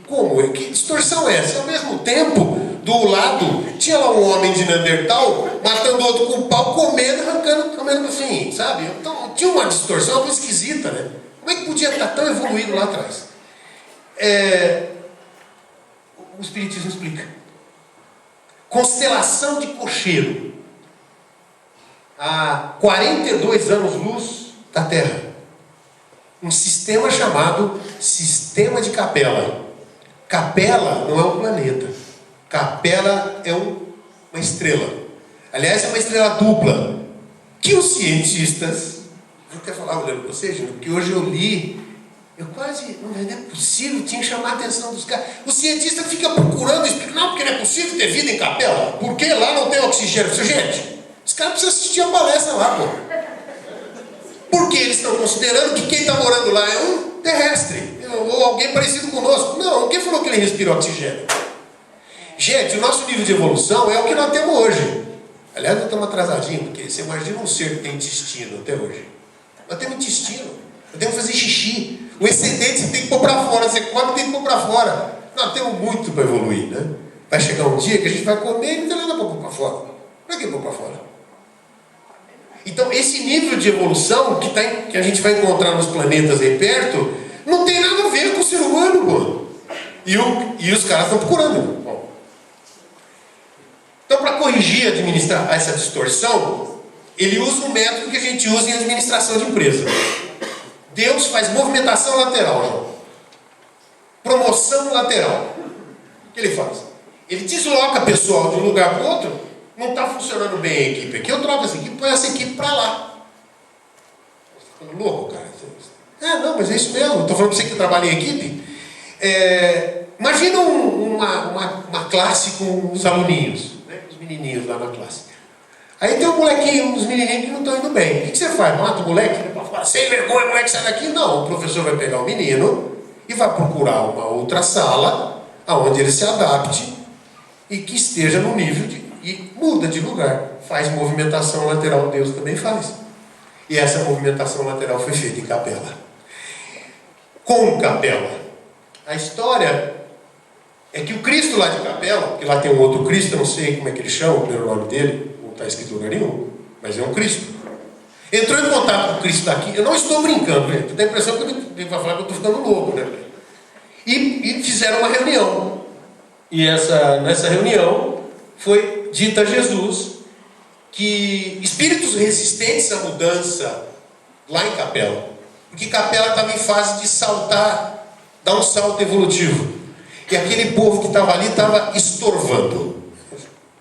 Como? Que distorção é essa? Ao mesmo tempo, do lado, tinha lá um homem de Neandertal matando outro com um pau, comendo assim, sabe? Então tinha uma distorção, uma coisa esquisita, né? Como é que podia estar tão evoluído lá atrás? O Espiritismo explica. Constelação de Cocheiro. A 42 anos-luz da Terra. Um sistema chamado Sistema de Capela. Capela não é um planeta. Capela é uma estrela. Aliás, é uma estrela dupla. Que os cientistas... Vou até falar olhando para vocês, porque hoje eu li... não é possível, tinha que chamar a atenção dos caras. O cientista fica procurando, explica, não, porque não é possível ter vida em capela. Porque lá não tem oxigênio. Gente, os caras precisam assistir a palestra lá, pô. Porque eles estão considerando que quem está morando lá é um terrestre, ou alguém parecido conosco. Não, quem falou que ele respira oxigênio? Gente, o nosso nível de evolução é o que nós temos hoje. Aliás, nós estamos atrasadinhos, porque você imagina um ser que tem intestino até hoje. Nós temos intestino, nós temos que fazer xixi. O excedente você tem que pôr para fora, você come tem que pôr para fora. Nós temos muito para evoluir, né? Vai chegar um dia que a gente vai comer e não tem nada para pôr para fora. Para que pôr para fora? Então, esse nível de evolução que a gente vai encontrar nos planetas aí perto, não tem nada a ver com o ser humano, pô. E os caras estão procurando. Bom. Então, para corrigir e administrar essa distorção, ele usa um método que a gente usa em administração de empresa. Deus faz movimentação lateral, João. Promoção lateral. O que ele faz? Ele desloca pessoal de um lugar para o outro. Não está funcionando bem a equipe aqui, eu troco essa equipe, põe essa equipe para lá. Você está ficando louco, cara? Não, mas é isso mesmo. Estou falando para você que trabalha em equipe. Imagina uma classe com os aluninhos, né? Os menininhos lá na classe. Aí tem um molequinho, uns menininhos que não estão indo bem. O que você faz? Mata o moleque? Sem vergonha, moleque, sai daqui? Não, o professor vai pegar o menino e vai procurar uma outra sala onde ele se adapte e que esteja no nível e muda de lugar. Faz movimentação lateral, Deus também faz. E essa movimentação lateral foi feita em capela. Com capela. A história é que o Cristo lá de Capela, que lá tem um outro Cristo, eu não sei como é que ele chama, o primeiro nome dele, não está escrito em lugar nenhum, mas é um Cristo. Entrou em contato com o Cristo daqui, eu não estou brincando, gente, dá a impressão que ele vai falar que eu estou ficando louco, né? E fizeram uma reunião. E nessa reunião foi dito a Jesus que espíritos resistentes à mudança lá em Capela, porque Capela estava em fase de saltar, dar um salto evolutivo, e aquele povo que estava ali estava estorvando.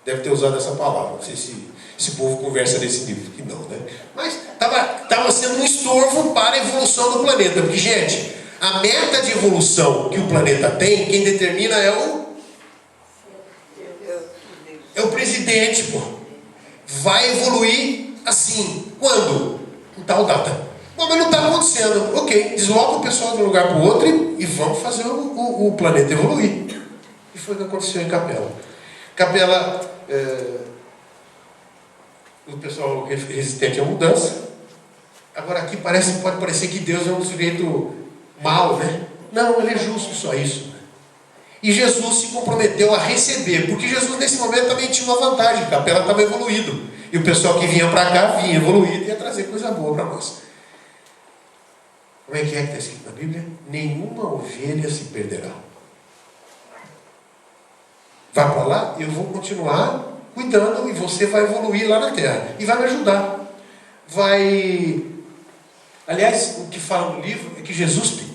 Deve ter usado essa palavra, não sei se esse povo conversa desse nível, que não, né? Mas estava sendo um estorvo para a evolução do planeta, porque, gente, a meta de evolução que o planeta tem, quem determina é o presidente, pô. Vai evoluir assim. Quando? Em tal data. Bom, mas não está acontecendo. Ok, desloca o pessoal de um lugar para o outro e vamos fazer o planeta evoluir. E foi o que aconteceu em Capela. Capela, o pessoal resistente à mudança. Agora aqui pode parecer que Deus é um sujeito mau, né? Não, ele é justo, só isso. E Jesus se comprometeu a receber, porque Jesus nesse momento também tinha uma vantagem, Capela estava evoluído. E o pessoal que vinha para cá vinha evoluído e ia trazer coisa boa para nós. Como é que está escrito na Bíblia? Nenhuma ovelha se perderá. Vá para lá, eu vou continuar cuidando e você vai evoluir lá na terra. E vai me ajudar. Aliás, o que fala no livro é que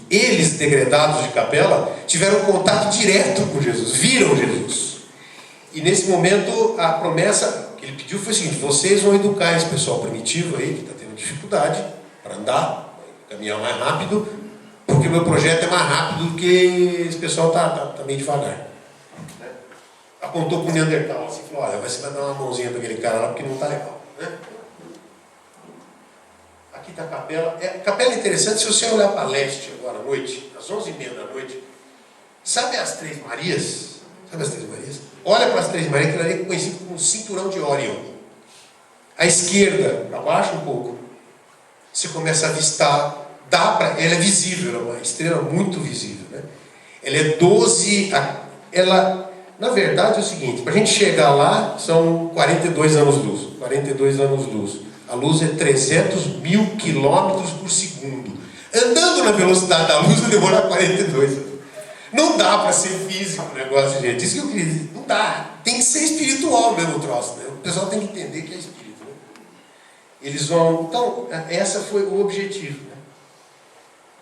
eles, degredados de Capela, tiveram contato direto com Jesus, viram Jesus. E nesse momento, a promessa que ele pediu foi o seguinte: vocês vão educar esse pessoal primitivo aí, que está tendo dificuldade para andar, caminhar mais rápido, porque o meu projeto é mais rápido do que esse pessoal está meio devagar. Apontou para o Neandertal, assim, falou: olha, você vai dar uma mãozinha para aquele cara lá, porque não está legal. Né? Aqui está a Capela. Capela é interessante, se você olhar para leste agora à noite, às 11h30 da noite, sabe as Três Marias? Sabe as Três Marias? Olha para as Três Marias, que ali é conhecido como cinturão de Órion. À esquerda, para baixo um pouco, você começa a avistar, ela é visível, é uma estrela muito visível. Né? Ela é 12, na verdade é o seguinte, para a gente chegar lá, são 42 anos-luz. 42 anos-luz. A luz é 300 mil quilômetros por segundo. Andando na velocidade da luz, demora 42. Não dá para ser físico o negócio, gente. Isso que eu queria dizer. Não dá. Tem que ser espiritual mesmo o troço. Né? O pessoal tem que entender que é espírito. Né? Eles vão... Então, essa foi o objetivo. Né?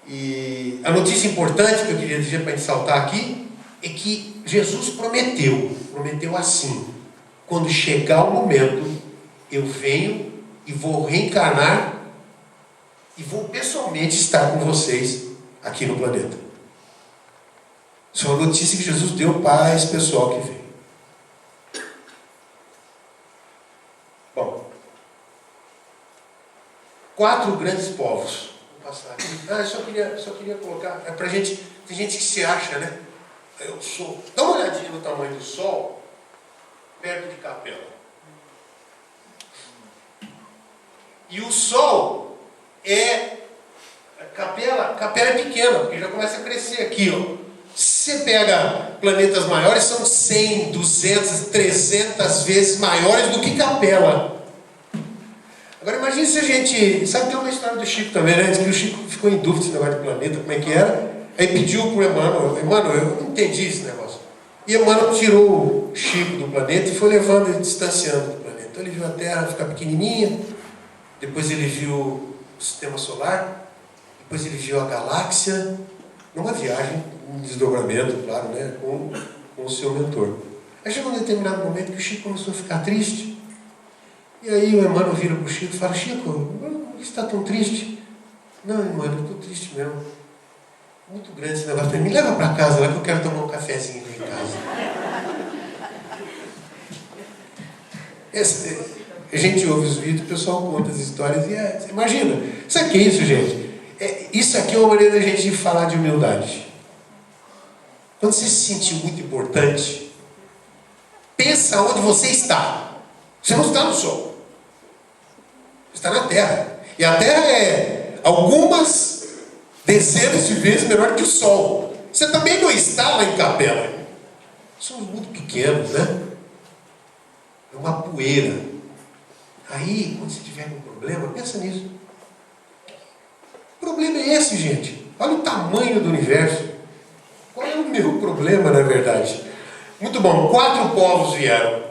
E a notícia importante que eu queria dizer para a gente saltar aqui é que Jesus prometeu assim: quando chegar o momento, eu venho e vou reencarnar e vou pessoalmente estar com vocês aqui no planeta. Isso é uma notícia que Jesus deu para esse pessoal que veio. Bom, 4 grandes povos. Vou passar aqui. Eu só queria colocar, é pra gente, tem gente que se acha, né? Eu sou. Dá uma olhadinha no tamanho do Sol, perto de Capela. E o Sol Capela é pequena, porque já começa a crescer aqui, ó. Se você pega planetas maiores, são 100, 200, 300 vezes maiores do que Capela. Agora imagine se a gente... Sabe, tem uma história do Chico também, né? Diz que o Chico ficou em dúvida desse negócio de planeta, como é que era. Aí pediu para o Emmanuel, eu não entendi esse negócio. E Emmanuel tirou o Chico do planeta e foi levando ele, distanciando do planeta. Então ele viu a Terra ficar pequenininha, depois ele viu o sistema solar, depois ele viu a galáxia, numa viagem, um desdobramento, claro, né, com o seu mentor. Aí chegou um determinado momento que o Chico começou a ficar triste. E aí o Emmanuel vira para o Chico e fala: Chico, por que você está tão triste? Não, Emmanuel, eu estou triste mesmo. Muito grande esse negócio. Me leva para casa lá que eu quero tomar um cafezinho aqui em casa. A gente ouve os vídeos, o pessoal conta as histórias e imagina. Sabe o que é isso, gente? Isso aqui é uma maneira da gente falar de humildade. Quando você se sentir muito importante, pensa onde você está. Você não está no Sol. Você está na Terra. E a Terra é algumas dezenas de vezes menor que o Sol. Você também não está lá em Capela. Somos muito pequenos, né? É uma poeira. Aí, quando você tiver um problema, pensa nisso. O problema é esse, gente. Olha o tamanho do universo. Qual meu problema, na verdade. Muito bom, 4 povos vieram.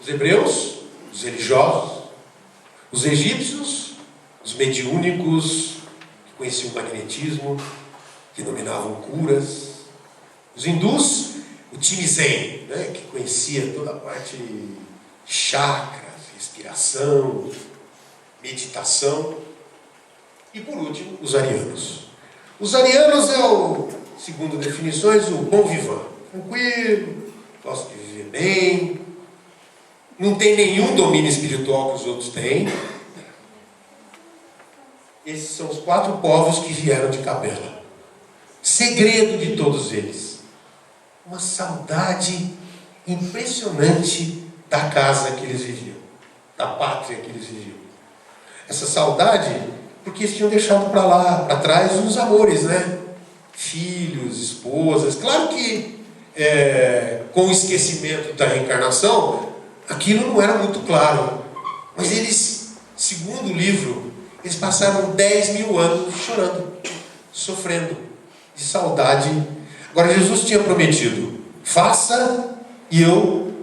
Os hebreus, os religiosos, os egípcios, os mediúnicos, que conheciam o magnetismo, que dominavam curas, os hindus, o time Zen, né, que conhecia toda a parte de chakras, respiração, meditação, e por último, os arianos. Os arianos segundo definições, o bom vivant, tranquilo, gosta de viver bem, não tem nenhum domínio espiritual que os outros têm. Esses são os 4 povos que vieram de Cabela. Segredo de todos eles: uma saudade impressionante da casa que eles viviam, da pátria que eles viviam. Essa saudade, porque eles tinham deixado para lá, para trás, os amores, né? Filhos, esposas. Claro que com o esquecimento da reencarnação, aquilo não era muito claro. Mas eles, segundo o livro, eles passaram 10.000 anos chorando, sofrendo, de saudade. Agora, Jesus tinha prometido: faça e eu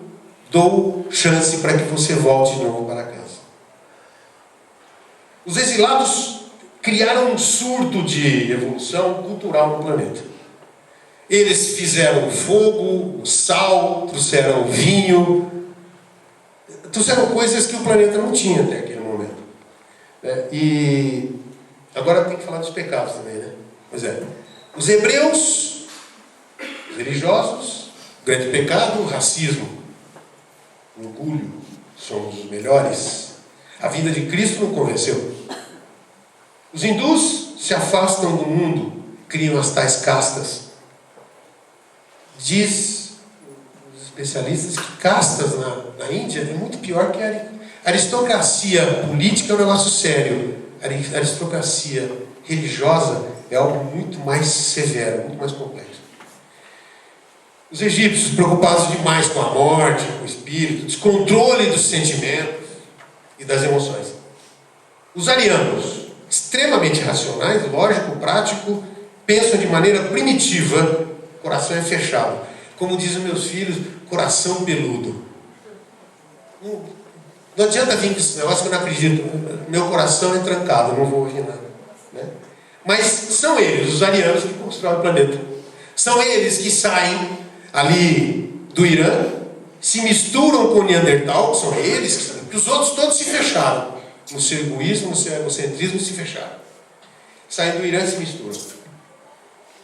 dou chance para que você volte de novo para casa. Os exilados criaram um surto de evolução cultural no planeta. Eles fizeram o fogo, o sal, trouxeram o vinho, trouxeram coisas que o planeta não tinha até aquele momento. E agora tem que falar dos pecados também, né? Pois é. Os hebreus, os religiosos, o grande pecado, o racismo, o orgulho, somos os melhores. A vinda de Cristo não convenceu. Os hindus se afastam do mundo, criam as tais castas. Diz os especialistas que castas na Índia é muito pior que a aristocracia política, é um negócio sério. A aristocracia religiosa é algo muito mais severo, muito mais complexo. Os egípcios, preocupados demais com a morte, com o espírito, descontrole dos sentimentos e das emoções. Os arianos, extremamente racionais, lógico, prático, pensam de maneira primitiva, coração é fechado. Como dizem meus filhos, coração peludo. Não adianta vir com esse negócio que eu não acredito. Meu coração é trancado, não vou ouvir nada. Né? Mas são eles, os arianos, que constroem o planeta. São eles que saem ali do Irã, se misturam com o Neandertal, são eles que porque os outros todos se fecharam. No seu egoísmo, no seu egocentrismo, se fecharam. Saem do Irã e se misturam.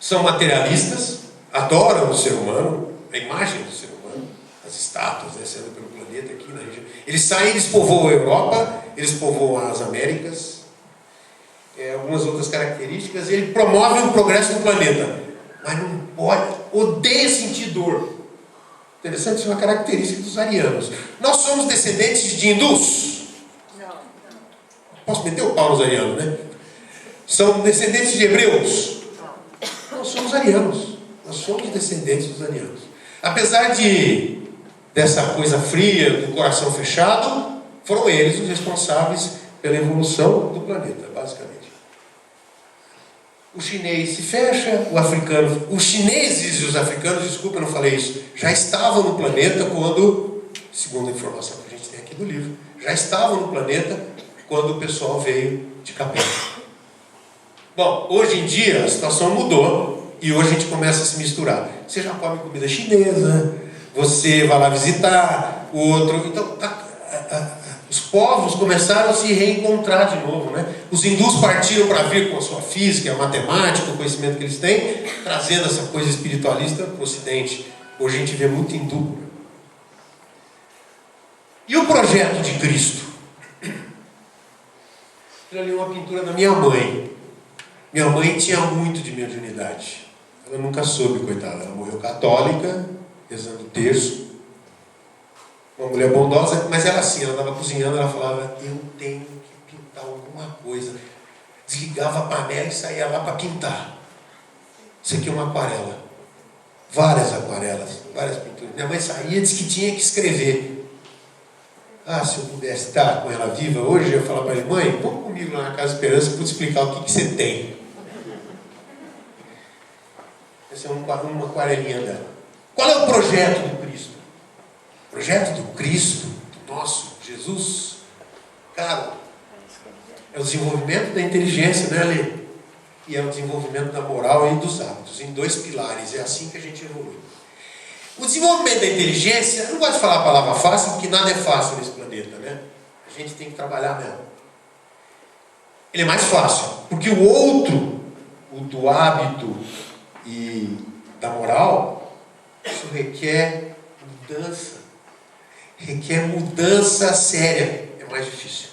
São materialistas, adoram o ser humano, a imagem do ser humano, as estátuas descendo pelo planeta aqui na região. Eles saem, eles povoam a Europa, eles povoam as Américas, algumas outras características, e ele promove o progresso do planeta. Mas não pode, odeia sentir dor. Interessante, isso é uma característica dos arianos. Nós somos descendentes de hindus. Posso meter o pau nos arianos, né? São descendentes de hebreus. Nós somos arianos. Nós somos descendentes dos arianos. Apesar dessa coisa fria, do coração fechado, foram eles os responsáveis pela evolução do planeta, basicamente. O chinês se fecha, o africano... Os chineses e os africanos, desculpa, eu não falei isso, já estavam no planeta quando, segundo a informação que a gente tem aqui do livro, já estavam no planeta quando o pessoal veio de Capela. Bom, hoje em dia a situação mudou e hoje a gente começa a se misturar. Você já come comida chinesa, você vai lá visitar o outro. Então, os povos começaram a se reencontrar de novo, né? Os hindus partiram para vir com a sua física, a matemática, o conhecimento que eles têm, trazendo essa coisa espiritualista para o Ocidente. Hoje a gente vê muito hindu. E o projeto de Cristo? Eu li uma pintura da minha mãe. Minha mãe tinha muito de mediunidade. Ela nunca soube, coitada. Ela morreu católica, rezando o terço. Uma mulher bondosa, mas ela assim, ela estava cozinhando, ela falava: eu tenho que pintar alguma coisa. Desligava a panela e saía lá para pintar. Isso aqui é uma aquarela. Várias aquarelas, várias pinturas. Minha mãe saía e disse que tinha que escrever. Ah, se eu pudesse estar com ela viva hoje, eu ia falar para ela: mãe, vamos comigo lá na Casa Esperança para eu te explicar o que você tem. Essa é uma aquarelinha dela. Qual é o projeto do Cristo? O projeto do Cristo, do nosso Jesus, caro, é o desenvolvimento da inteligência, né, Lê? E é o desenvolvimento da moral e dos hábitos, em 2 pilares. É assim que a gente evolui. O desenvolvimento da inteligência, eu não gosto de falar a palavra fácil, porque nada é fácil nesse planeta, né? A gente tem que trabalhar nela. Ele é mais fácil, porque o outro, o do hábito e da moral, isso requer mudança séria, é mais difícil.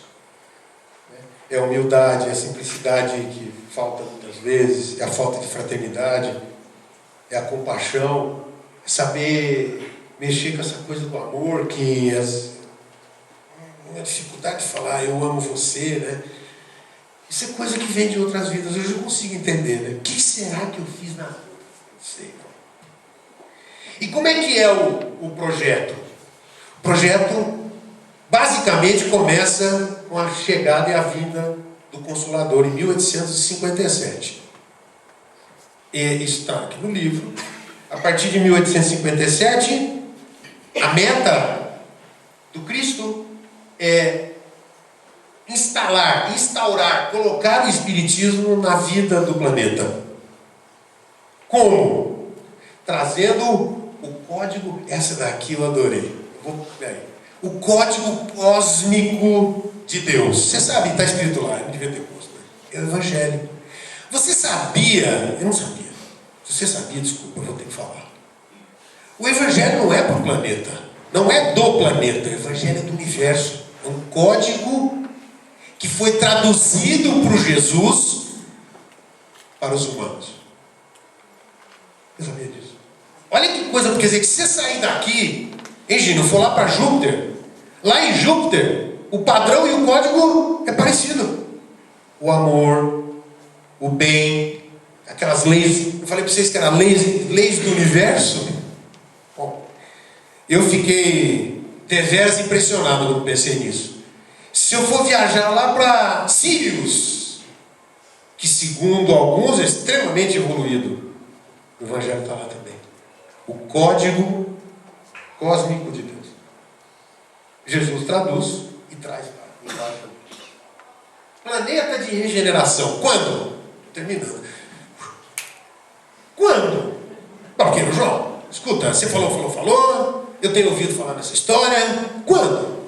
É a humildade, é a simplicidade que falta muitas vezes, é a falta de fraternidade, é a compaixão, é saber mexer com essa coisa do amor, que uma dificuldade de falar eu amo você, né? Isso é coisa que vem de outras vidas, hoje eu consigo entender, né? O que será que eu fiz na vida? Não sei. E como é que é o projeto? O projeto basicamente começa com a chegada e a vinda do Consolador em 1857. E isso está aqui no livro. A partir de 1857, a meta do Cristo é instaurar, colocar o Espiritismo na vida do planeta. Como? Trazendo o código, essa daqui eu adorei. O código cósmico de Deus. Você sabe, está escrito lá, eu não devia ter posto, né? É o Evangelho. Você sabia? Eu não sabia. Se você sabia, desculpa, eu vou ter que falar. O Evangelho não é para o planeta. Não é do planeta. O Evangelho é do universo. É um código que foi traduzido por Jesus para os humanos. Você sabia disso? Olha que coisa, quer dizer que se você sair daqui, hein, Gino, for lá para Júpiter, lá em Júpiter, o padrão e o código é parecido. O amor, o bem, aquelas leis. Eu falei para vocês que eram leis do universo. Bom, eu fiquei deveras impressionado quando pensei nisso. Se eu for viajar lá para Sirius, que segundo alguns é extremamente evoluído, o Evangelho está lá também. O código cósmico de Deus. Jesus traduz e traz lá. Planeta de regeneração. Quando? Terminando. Quando? Porque, João, escuta, você falou. Eu tenho ouvido falar nessa história. Quando?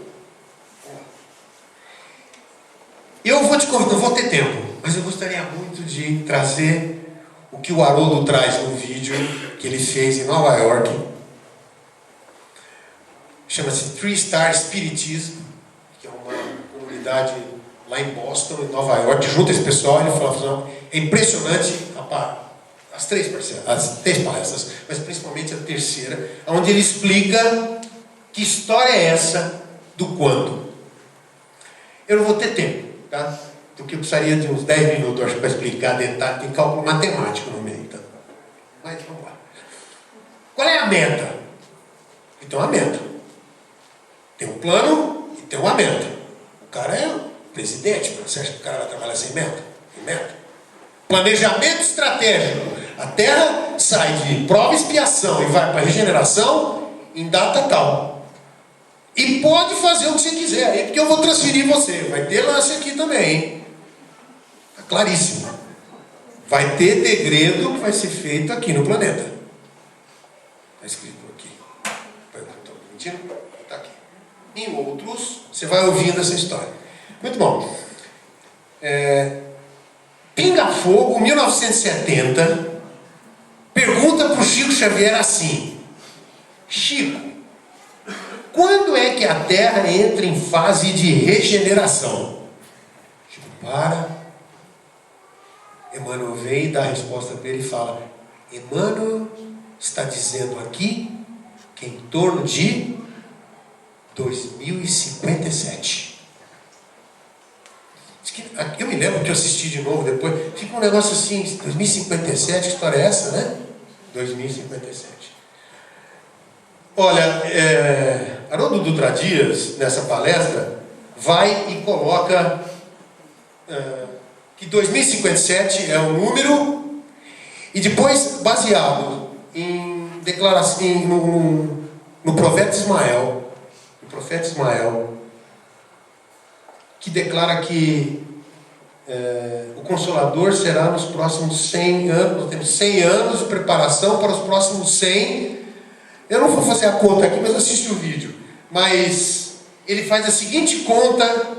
Eu vou te convidar, não vou ter tempo, mas eu gostaria muito de trazer o que o Haroldo traz no vídeo que ele fez em Nova York. Chama-se 3-Star Spiritism, que é uma comunidade lá em Boston, em Nova York. Junto esse pessoal, ele falou: é impressionante as três palestras, mas principalmente a terceira, onde ele explica que história é essa do quando. Eu não vou ter tempo, tá? Porque eu precisaria de uns 10 minutos, acho, para explicar detalhe, tem cálculo matemático no meio, tá? Mas vamos lá. Qual é a meta? Então, a meta. Tem um plano e tem uma meta. O cara é o presidente, você acha que o cara vai trabalhar sem meta? Sem meta. Planejamento estratégico. A Terra sai de prova e expiação e vai para regeneração em data tal. E pode fazer o que você quiser aí, porque eu vou transferir você. Vai ter lance aqui também, hein? Está claríssimo. Vai ter degredo que vai ser feito aqui no planeta. Está escrito aqui. Estou mentindo? Está aqui. Em outros, você vai ouvindo essa história. Muito bom. Pinga Fogo, 1970, pergunta para o Chico Xavier assim: Chico, quando é que a Terra entra em fase de regeneração? Chico para. Emmanuel vem e dá a resposta para ele e fala: Emmanuel está dizendo aqui que em torno de 2057. Eu me lembro que eu assisti de novo depois. Fica um negócio assim: 2057, que história é essa, né? 2057. Olha, Haroldo Dutra Dias, nessa palestra, vai e coloca que 2057 é um número E depois, baseado em declaração, no profeta Ismael, que declara que o Consolador será nos próximos 100 anos. Nós temos 100 anos de preparação para os próximos 100. Eu não vou fazer a conta aqui, mas assiste o vídeo. Mas ele faz a seguinte conta: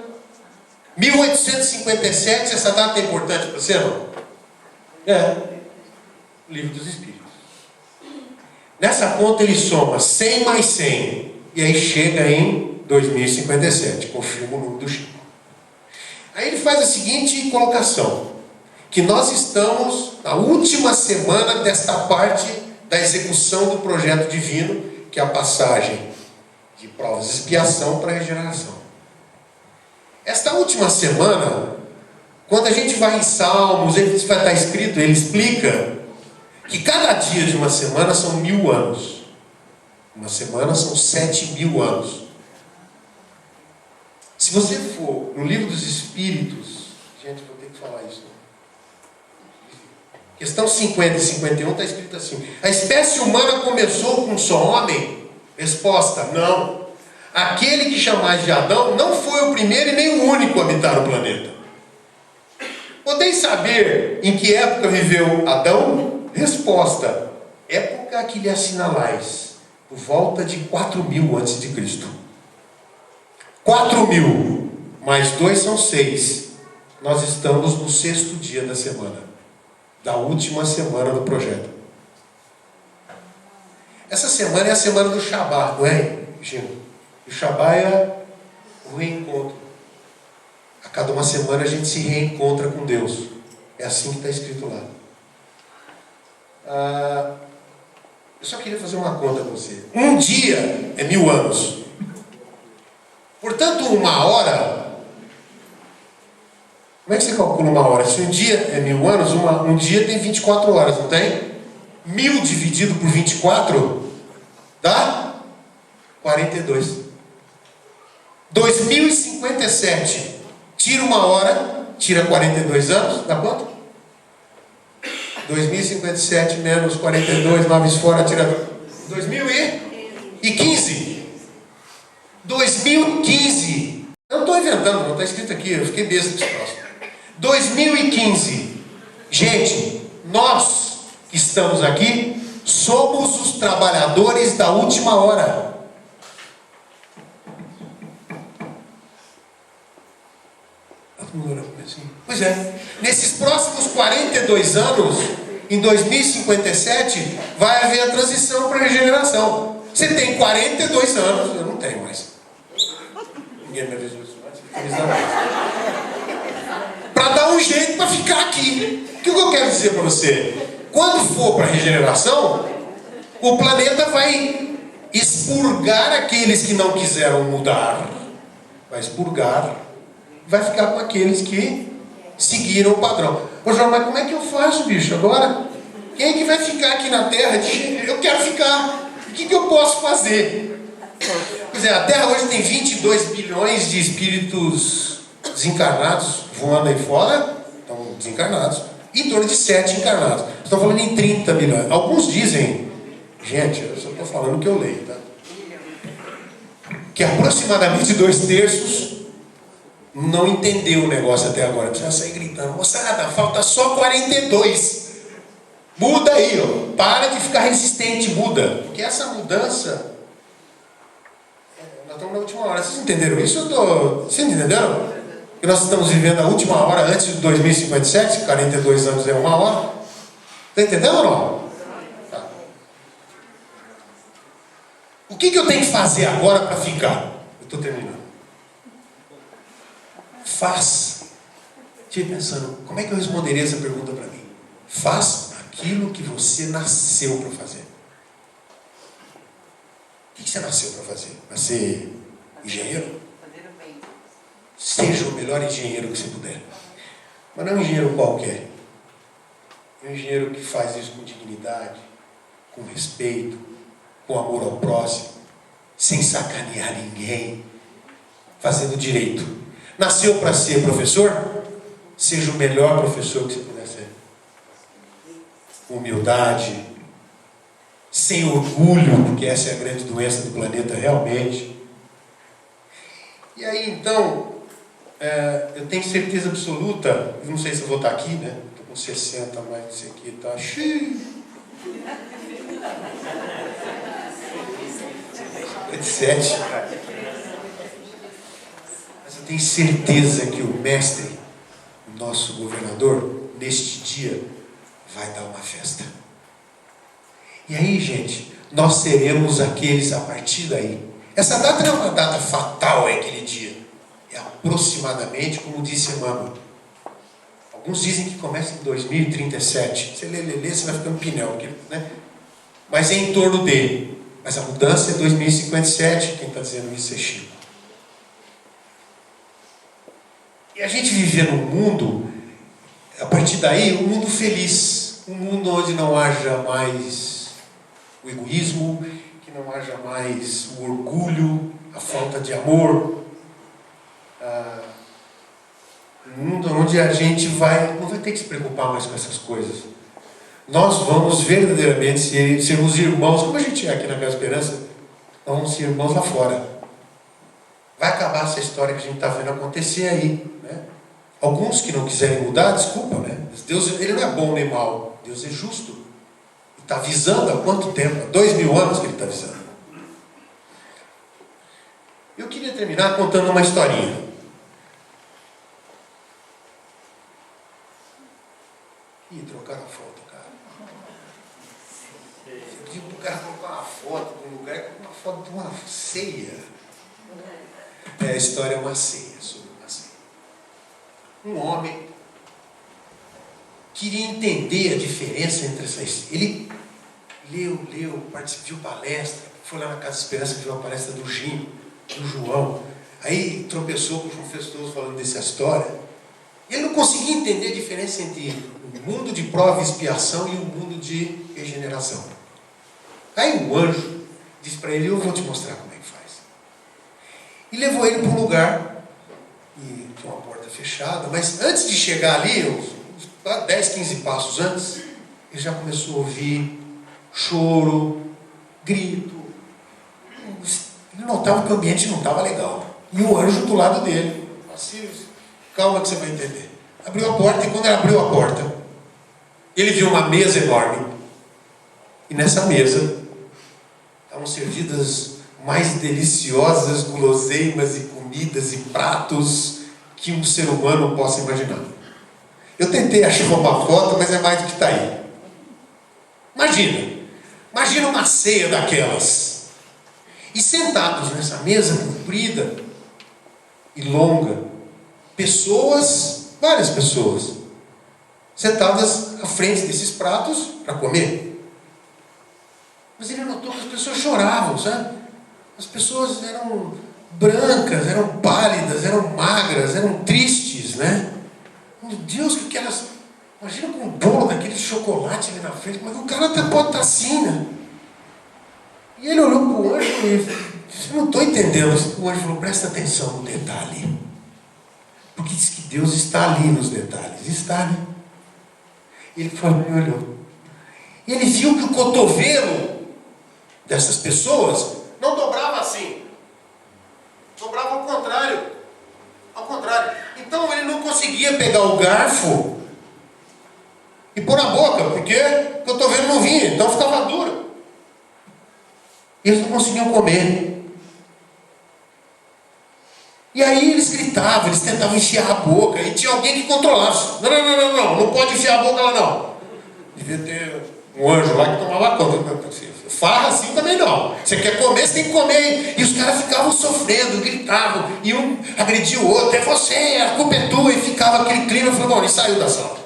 1857. Essa data é importante para você, não? O Livro dos Espíritos. Nessa conta ele soma 100 mais 100. E aí chega em 2057. Confirma o número do Chico. Aí ele faz a seguinte colocação: que nós estamos na última semana desta parte da execução do projeto divino, que é a passagem de provas de expiação para a regeneração. Esta última semana, quando a gente vai em Salmos, ele vai estar escrito, ele explica que cada dia de uma semana são 1000 anos. Uma semana são 7000 anos. Se você for no Livro dos Espíritos, gente, vou ter que falar isso. Questão 50 e 51 está escrito assim: a espécie humana começou com um só homem? Resposta: não. Aquele que chamais de Adão não foi o primeiro e nem o único a habitar o planeta. Podeis saber em que época viveu Adão? Resposta: época que lhe assinalais, por volta de 4000 a.C. 4000 mais 2 são 6. Nós estamos no 6º dia da semana, da última semana do projeto. Essa semana é a semana do Shabá, não é, Gino? O Shabá é o reencontro. A cada uma semana a gente se reencontra com Deus. É assim que está escrito lá. Eu só queria fazer uma conta com você. Um dia é 1000 anos. Portanto, uma hora... Como é que você calcula uma hora? Se um dia é 1000 anos, um dia tem 24 horas, não tem? 1000 dividido por 24 dá 42. 2057. Tira uma hora, tira 42 anos, dá quanto? 2057 menos 42, 9 fora, tira 2015. 2015. Eu não estou inventando, não está escrito aqui, eu fiquei besta desse próximo. 2015. Gente, nós que estamos aqui somos os trabalhadores da última hora. Pois é, nesses próximos 42 anos, em 2057, vai haver a transição para a regeneração. Você tem 42 anos, eu não tenho mais. Ninguém me avisou isso, mas para dar um jeito para ficar aqui. O que eu quero dizer para você? Quando for para a regeneração, o planeta vai expurgar aqueles que não quiseram mudar. Vai expurgar. Vai ficar com aqueles que seguiram o padrão. Ô João, mas como é que eu faço, bicho, agora? Quem é que vai ficar aqui na Terra? Eu quero ficar. O que eu posso fazer? Pois é, a Terra hoje tem 22 bilhões de espíritos desencarnados voando aí fora. Estão desencarnados. E em torno de 7 encarnados. Estão falando em 30 bilhões. Alguns dizem, gente, eu só estou falando o que eu leio, tá? Que aproximadamente 2/3 não entendeu o negócio até agora. Precisa sair gritando: moçada, falta só 42. Muda aí, ó. Para de ficar resistente, muda. Porque essa mudança... Nós estamos na última hora. Vocês entenderam isso? Vocês entenderam? Que nós estamos vivendo a última hora antes de 2057, 42 anos é uma hora. Está entendendo ou não? Tá. O que eu tenho que fazer agora para ficar? Eu estou terminando. Faz. Estive pensando, como é que eu responderia essa pergunta para mim? Faz aquilo que você nasceu para fazer. O que você nasceu para fazer? Para ser engenheiro? Seja o melhor engenheiro que você puder. Mas não é um engenheiro qualquer. É um engenheiro que faz isso com dignidade, com respeito, com amor ao próximo, sem sacanear ninguém, fazendo direito. Nasceu para ser professor? Seja o melhor professor que você puder ser. humildade, sem orgulho, porque essa é a grande doença do planeta realmente. E aí então, eu tenho certeza absoluta, eu não sei se eu vou estar aqui, né? Estou com 60, mas isso aqui está cheio. 57. Mas eu tenho certeza que o mestre, o nosso governador, neste dia, vai dar uma festa. E aí, gente, nós seremos aqueles a partir daí. Essa data não é uma data fatal, é aquele dia. É aproximadamente, como disse Emmanuel. Alguns dizem que começa em 2037. Você lê, você vai ficando pinel, né? Mas é em torno dele. Mas a mudança é 2057, quem está dizendo isso é Chico. E a gente viver num mundo, a partir daí, um mundo feliz. Um mundo onde não haja mais o egoísmo, que não haja mais o orgulho, a falta de amor. Um mundo onde a gente não vai ter que se preocupar mais com essas coisas. Nós vamos verdadeiramente sermos irmãos, como a gente é aqui na Casa Esperança, nós vamos ser irmãos lá fora. Vai acabar essa história que a gente está vendo acontecer aí, né? Alguns que não quiserem mudar, desculpa, né? Deus, ele não é bom nem mal, Deus é justo. Ele está avisando há quanto tempo? Há 2000 anos que ele está avisando. Eu queria terminar contando uma historinha. Ih, trocaram a foto, cara. Eu digo para o cara colocar uma foto de um lugar, uma foto de uma ceia. A história é uma ceia, sobre uma ceia. Um homem queria entender a diferença entre essas. Ele leu, participou de palestra, foi lá na Casa Esperança, viu a palestra do Jim, do João. Aí tropeçou com o João Festoso falando dessa história. Ele não conseguia entender a diferença entre o mundo de prova e expiação e o mundo de regeneração. Aí um anjo disse para ele: eu vou te mostrar como é que faz. E levou ele para um lugar, e tinha uma porta fechada, mas antes de chegar ali, uns 10, 15 passos antes, ele já começou a ouvir choro, grito. Ele notava que o ambiente não estava legal. E o anjo do lado dele, assim, calma que você vai entender. Abriu a porta, e quando ele abriu a porta, ele viu uma mesa enorme. E nessa mesa estavam servidas mais deliciosas guloseimas e comidas e pratos que um ser humano possa imaginar. Eu tentei achar uma foto, mas é mais do que está aí. Imagina uma ceia daquelas. E sentados nessa mesa comprida e longa, várias pessoas, sentadas à frente desses pratos para comer. Mas ele notou que as pessoas choravam, sabe? As pessoas eram brancas, eram pálidas, eram magras, eram tristes, né? Meu Deus, que aquelas... Imagina com um bolo daquele chocolate ali na frente, mas o cara até pode estar assim, né? E ele olhou para o anjo e disse: não estou entendendo. O anjo falou: presta atenção no detalhe. Porque diz que Deus está ali nos detalhes. Está, né? Ele falou e olhou. E ele viu que o cotovelo dessas pessoas não dobrava assim. Dobrava ao contrário. Ao contrário. Então ele não conseguia pegar o garfo e pôr na boca, porque o cotovelo não vinha, então ficava duro. E eles não conseguiam comer. E aí eles gritavam, eles tentavam enfiar a boca, e tinha alguém que controlava. Não pode enfiar a boca lá não. Devia ter um anjo lá que tomava conta. Farra assim também não. Você quer comer, você tem que comer. E os caras ficavam sofrendo, gritavam, e um agredia o outro: é você, a culpa é tua. E ficava aquele clima. Falou: bom, ele saiu da sala.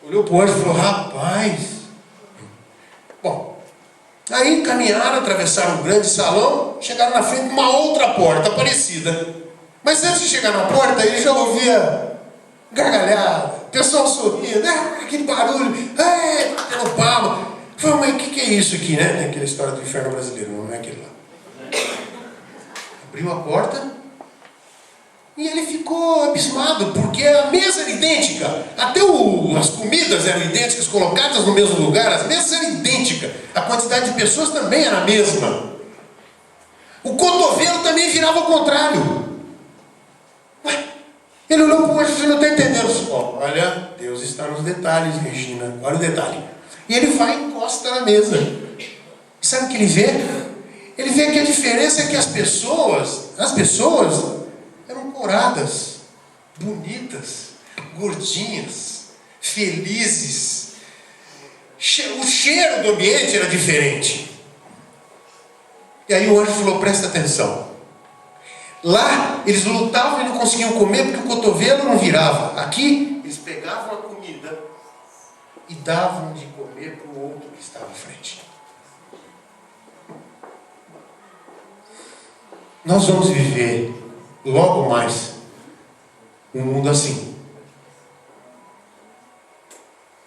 Olhou para o anjo e falou: rapaz. Bom, aí caminharam, atravessaram um grande salão, chegaram na frente de uma outra porta parecida. Mas antes de chegar na porta, ele já ouvia gargalhada, pessoal sorrindo, aquele barulho, batendo palma. Falei: mas o que é isso aqui, né? Tem aquela história do inferno brasileiro, não é aquele lá. Abriu a porta e ele ficou ficou abismado, porque a mesa era idêntica. Até as comidas eram idênticas, colocadas no mesmo lugar, as mesas eram idênticas. A quantidade de pessoas também era a mesma. O cotovelo também virava ao contrário. Ué, ele olhou para o anjo e não está entendendo. Olha, Deus está nos detalhes, Regina. Olha o detalhe. E ele vai e encosta na mesa. E sabe o que ele vê? Ele vê que a diferença é que as pessoas eram coradas, bonitas, gordinhas, felizes. O cheiro do ambiente era diferente. E aí o anjo falou, presta atenção. Lá eles lutavam e não conseguiam comer porque o cotovelo não virava. Aqui eles pegavam a comida e davam de comer para o outro que estava à frente. Nós vamos viver logo mais um mundo assim.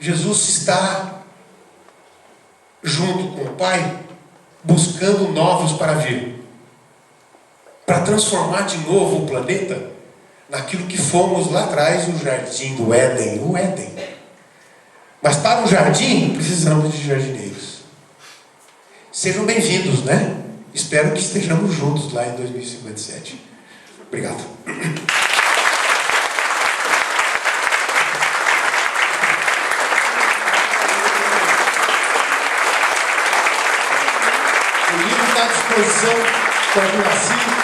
Jesus está junto com o Pai, buscando novos para vir, para transformar de novo o planeta naquilo que fomos lá atrás, o jardim do Éden, o Éden. Mas para um jardim, precisamos de jardineiros. Sejam bem-vindos, né? Espero que estejamos juntos lá em 2057. Obrigado. O livro está à disposição para o Moacir.